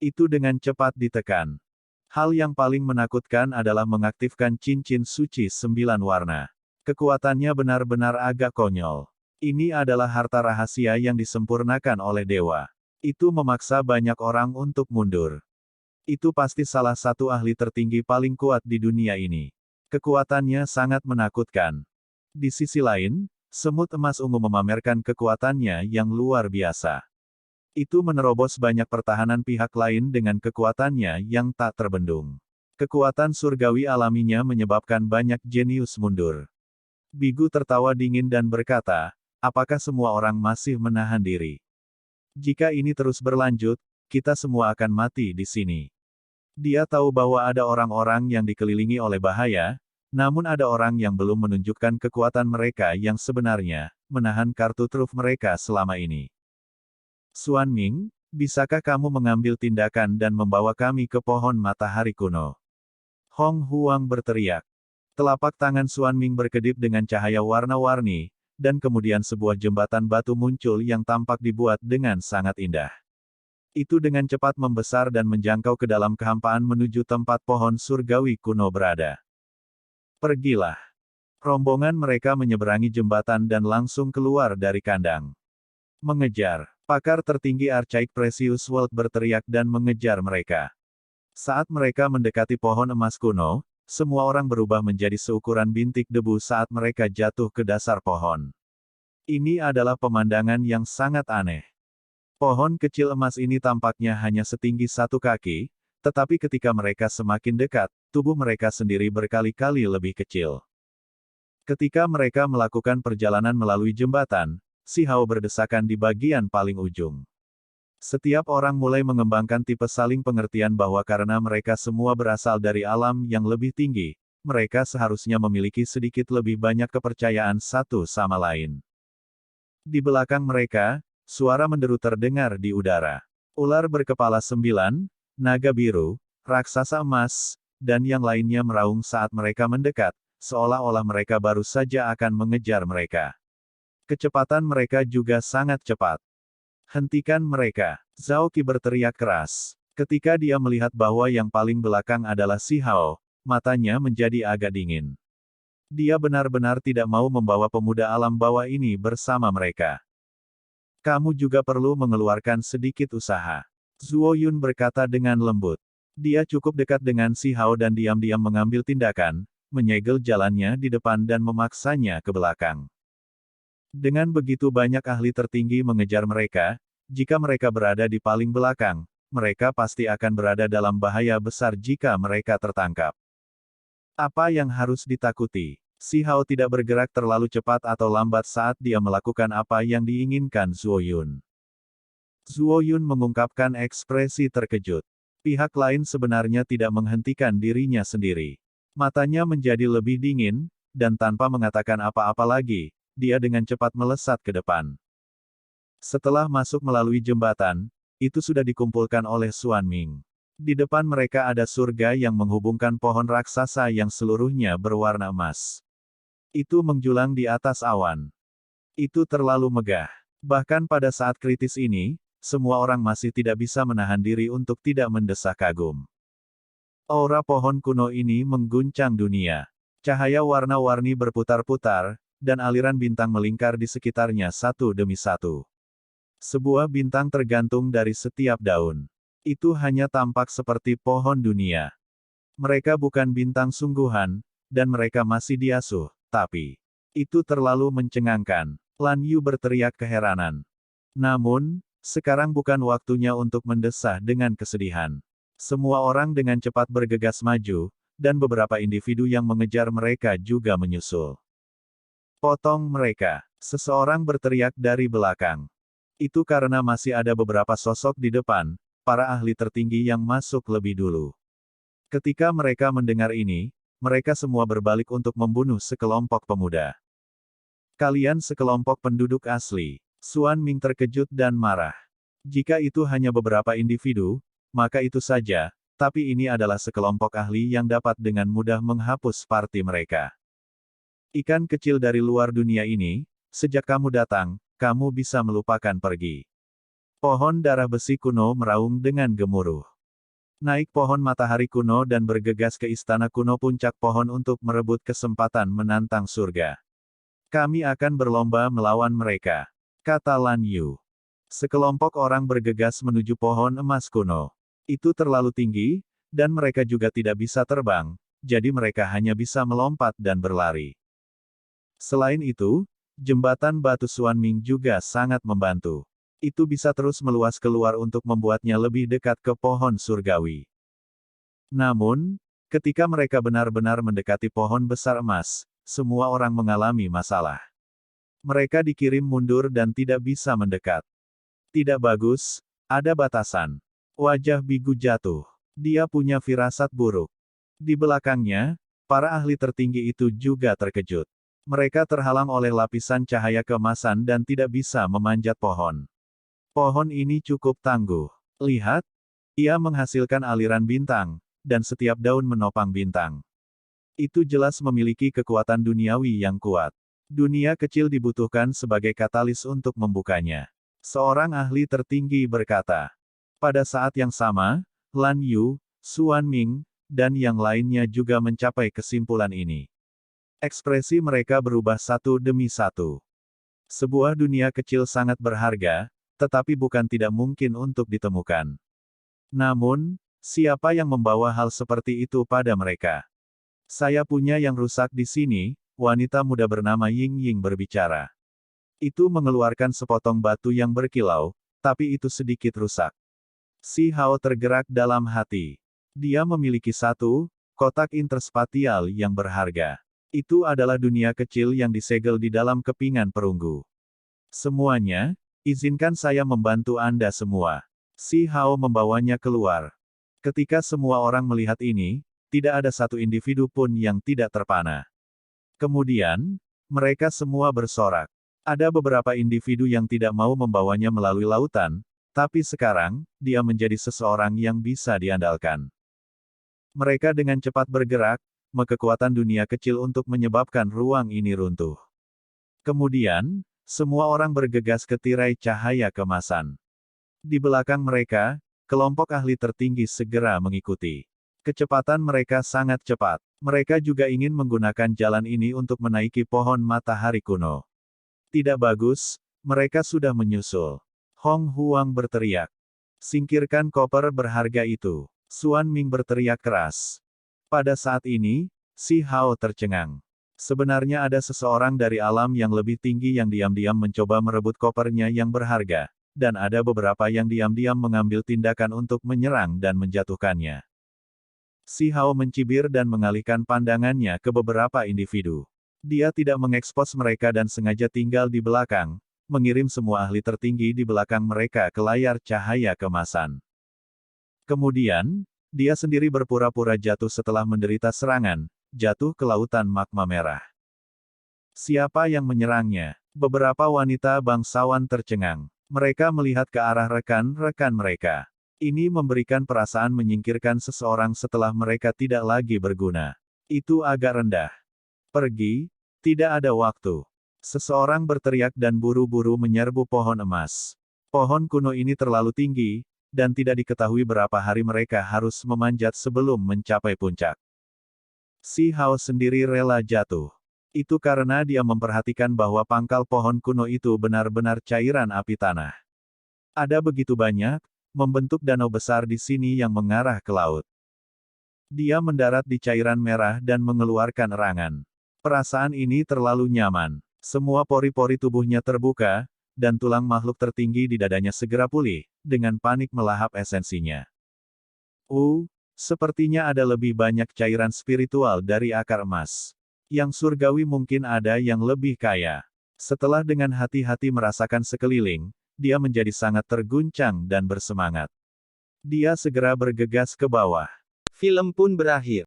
Itu dengan cepat ditekan. Hal yang paling menakutkan adalah mengaktifkan cincin suci 9 warna. Kekuatannya benar-benar agak konyol. Ini adalah harta rahasia yang disempurnakan oleh dewa. Itu memaksa banyak orang untuk mundur. Itu pasti salah satu ahli tertinggi paling kuat di dunia ini. Kekuatannya sangat menakutkan. Di sisi lain, semut emas ungu memamerkan kekuatannya yang luar biasa. Itu menerobos banyak pertahanan pihak lain dengan kekuatannya yang tak terbendung. Kekuatan surgawi alaminya menyebabkan banyak jenius mundur. Bigu tertawa dingin dan berkata, apakah semua orang masih menahan diri? Jika ini terus berlanjut, kita semua akan mati di sini. Dia tahu bahwa ada orang-orang yang dikelilingi oleh bahaya, namun ada orang yang belum menunjukkan kekuatan mereka yang sebenarnya, menahan kartu truf mereka selama ini. Xuan Ming, bisakah kamu mengambil tindakan dan membawa kami ke pohon matahari kuno? Hong Huang berteriak. Telapak tangan Xuan Ming berkedip dengan cahaya warna-warni, dan kemudian sebuah jembatan batu muncul yang tampak dibuat dengan sangat indah. Itu dengan cepat membesar dan menjangkau ke dalam kehampaan menuju tempat pohon surgawi kuno berada. Pergilah. Rombongan mereka menyeberangi jembatan dan langsung keluar dari kandang. Mengejar. Pakar tertinggi Archaic Precious World berteriak dan mengejar mereka. Saat mereka mendekati pohon emas kuno, semua orang berubah menjadi seukuran bintik debu saat mereka jatuh ke dasar pohon. Ini adalah pemandangan yang sangat aneh. Pohon kecil emas ini tampaknya hanya setinggi 1 kaki, tetapi ketika mereka semakin dekat, tubuh mereka sendiri berkali-kali lebih kecil. Ketika mereka melakukan perjalanan melalui jembatan, Si Hao berdesakan di bagian paling ujung. Setiap orang mulai mengembangkan tipe saling pengertian bahwa karena mereka semua berasal dari alam yang lebih tinggi, mereka seharusnya memiliki sedikit lebih banyak kepercayaan satu sama lain. Di belakang mereka, suara menderu terdengar di udara. Ular berkepala 9, naga biru, raksasa emas, dan yang lainnya meraung saat mereka mendekat, seolah-olah mereka baru saja akan mengejar mereka. Kecepatan mereka juga sangat cepat. Hentikan mereka! Zhao Qi berteriak keras. Ketika dia melihat bahwa yang paling belakang adalah Si Hao, matanya menjadi agak dingin. Dia benar-benar tidak mau membawa pemuda alam bawah ini bersama mereka. Kamu juga perlu mengeluarkan sedikit usaha. Zuo Yun berkata dengan lembut. Dia cukup dekat dengan Si Hao dan diam-diam mengambil tindakan, menyegel jalannya di depan dan memaksanya ke belakang. Dengan begitu banyak ahli tertinggi mengejar mereka, jika mereka berada di paling belakang, mereka pasti akan berada dalam bahaya besar jika mereka tertangkap. Apa yang harus ditakuti? Si Hao tidak bergerak terlalu cepat atau lambat saat dia melakukan apa yang diinginkan Zuo Yun. Zuo Yun mengungkapkan ekspresi terkejut. Pihak lain sebenarnya tidak menghentikan dirinya sendiri. Matanya menjadi lebih dingin, dan tanpa mengatakan apa-apa lagi, dia dengan cepat melesat ke depan. Setelah masuk melalui jembatan, itu sudah dikumpulkan oleh Xuan Ming. Di depan mereka ada surga yang menghubungkan pohon raksasa yang seluruhnya berwarna emas. Itu menjulang di atas awan. Itu terlalu megah. Bahkan pada saat kritis ini, semua orang masih tidak bisa menahan diri untuk tidak mendesak kagum. Aura pohon kuno ini mengguncang dunia. Cahaya warna-warni berputar-putar, dan aliran bintang melingkar di sekitarnya satu demi satu. Sebuah bintang tergantung dari setiap daun. Itu hanya tampak seperti pohon dunia. Mereka bukan bintang sungguhan, dan mereka masih diasuh, tapi itu terlalu mencengangkan. Lan Yu berteriak keheranan. Namun, sekarang bukan waktunya untuk mendesah dengan kesedihan. Semua orang dengan cepat bergegas maju, dan beberapa individu yang mengejar mereka juga menyusul. Potong mereka! Seseorang berteriak dari belakang. Itu karena masih ada beberapa sosok di depan, para ahli tertinggi yang masuk lebih dulu. Ketika mereka mendengar ini, mereka semua berbalik untuk membunuh sekelompok pemuda. Kalian sekelompok penduduk asli. Xuan Ming terkejut dan marah. Jika itu hanya beberapa individu, maka itu saja, tapi ini adalah sekelompok ahli yang dapat dengan mudah menghapus parti mereka. Ikan kecil dari luar dunia ini, sejak kamu datang, kamu bisa melupakan pergi. Pohon darah besi kuno meraung dengan gemuruh. Naik pohon matahari kuno dan bergegas ke istana kuno puncak pohon untuk merebut kesempatan menantang surga. Kami akan berlomba melawan mereka, kata Lan Yu. Sekelompok orang bergegas menuju pohon emas kuno. Itu terlalu tinggi, dan mereka juga tidak bisa terbang, jadi mereka hanya bisa melompat dan berlari. Selain itu, jembatan batu Xuan Ming juga sangat membantu. Itu bisa terus meluas keluar untuk membuatnya lebih dekat ke pohon surgawi. Namun, ketika mereka benar-benar mendekati pohon besar emas, semua orang mengalami masalah. Mereka dikirim mundur dan tidak bisa mendekat. Tidak bagus, ada batasan. Wajah Bigu jatuh. Dia punya firasat buruk. Di belakangnya, para ahli tertinggi itu juga terkejut. Mereka terhalang oleh lapisan cahaya keemasan dan tidak bisa memanjat pohon. Pohon ini cukup tangguh. Lihat, ia menghasilkan aliran bintang, dan setiap daun menopang bintang. Itu jelas memiliki kekuatan duniawi yang kuat. Dunia kecil dibutuhkan sebagai katalis untuk membukanya. Seorang ahli tertinggi berkata. Pada saat yang sama, Lan Yu, Xuan Ming, dan yang lainnya juga mencapai kesimpulan ini. Ekspresi mereka berubah satu demi satu. Sebuah dunia kecil sangat berharga, tetapi bukan tidak mungkin untuk ditemukan. Namun, siapa yang membawa hal seperti itu pada mereka? Saya punya yang rusak di sini, wanita muda bernama Ying Ying berbicara. Itu mengeluarkan sepotong batu yang berkilau, tapi itu sedikit rusak. Si Hao tergerak dalam hati. Dia memiliki satu kotak interspatial yang berharga. Itu adalah dunia kecil yang disegel di dalam kepingan perunggu. Semuanya, izinkan saya membantu Anda semua. Si Hao membawanya keluar. Ketika semua orang melihat ini, tidak ada satu individu pun yang tidak terpana. Kemudian, mereka semua bersorak. Ada beberapa individu yang tidak mau membawanya melalui lautan, tapi sekarang, dia menjadi seseorang yang bisa diandalkan. Mereka dengan cepat bergerak, kekuatan dunia kecil untuk menyebabkan ruang ini runtuh. Kemudian, semua orang bergegas ke tirai cahaya kemasan. Di belakang mereka, kelompok ahli tertinggi segera mengikuti. Kecepatan mereka sangat cepat. Mereka juga ingin menggunakan jalan ini untuk menaiki pohon matahari kuno. Tidak bagus, mereka sudah menyusul. Hong Huang berteriak. Singkirkan koper berharga itu. Xuan Ming berteriak keras. Pada saat ini, Si Hao tercengang. Sebenarnya ada seseorang dari alam yang lebih tinggi yang diam-diam mencoba merebut kopernya yang berharga, dan ada beberapa yang diam-diam mengambil tindakan untuk menyerang dan menjatuhkannya. Si Hao mencibir dan mengalihkan pandangannya ke beberapa individu. Dia tidak mengekspos mereka dan sengaja tinggal di belakang, mengirim semua ahli tertinggi di belakang mereka ke layar cahaya kemasan. Kemudian, dia sendiri berpura-pura jatuh setelah menderita serangan, jatuh ke lautan magma merah. Siapa yang menyerangnya? Beberapa wanita bangsawan tercengang. Mereka melihat ke arah rekan-rekan mereka. Ini memberikan perasaan menyingkirkan seseorang setelah mereka tidak lagi berguna. Itu agak rendah. Pergi, tidak ada waktu. Seseorang berteriak dan buru-buru menyerbu pohon emas. Pohon kuno ini terlalu tinggi, dan tidak diketahui berapa hari mereka harus memanjat sebelum mencapai puncak. Si Hao sendiri rela jatuh. Itu karena dia memperhatikan bahwa pangkal pohon kuno itu benar-benar cairan api tanah. Ada begitu banyak, membentuk danau besar di sini yang mengarah ke laut. Dia mendarat di cairan merah dan mengeluarkan erangan. Perasaan ini terlalu nyaman. Semua pori-pori tubuhnya terbuka, dan tulang makhluk tertinggi di dadanya segera pulih, dengan panik melahap esensinya. Sepertinya ada lebih banyak cairan spiritual dari akar emas. Yang surgawi mungkin ada yang lebih kaya. Setelah dengan hati-hati merasakan sekeliling, dia menjadi sangat terguncang dan bersemangat. Dia segera bergegas ke bawah. Film pun berakhir.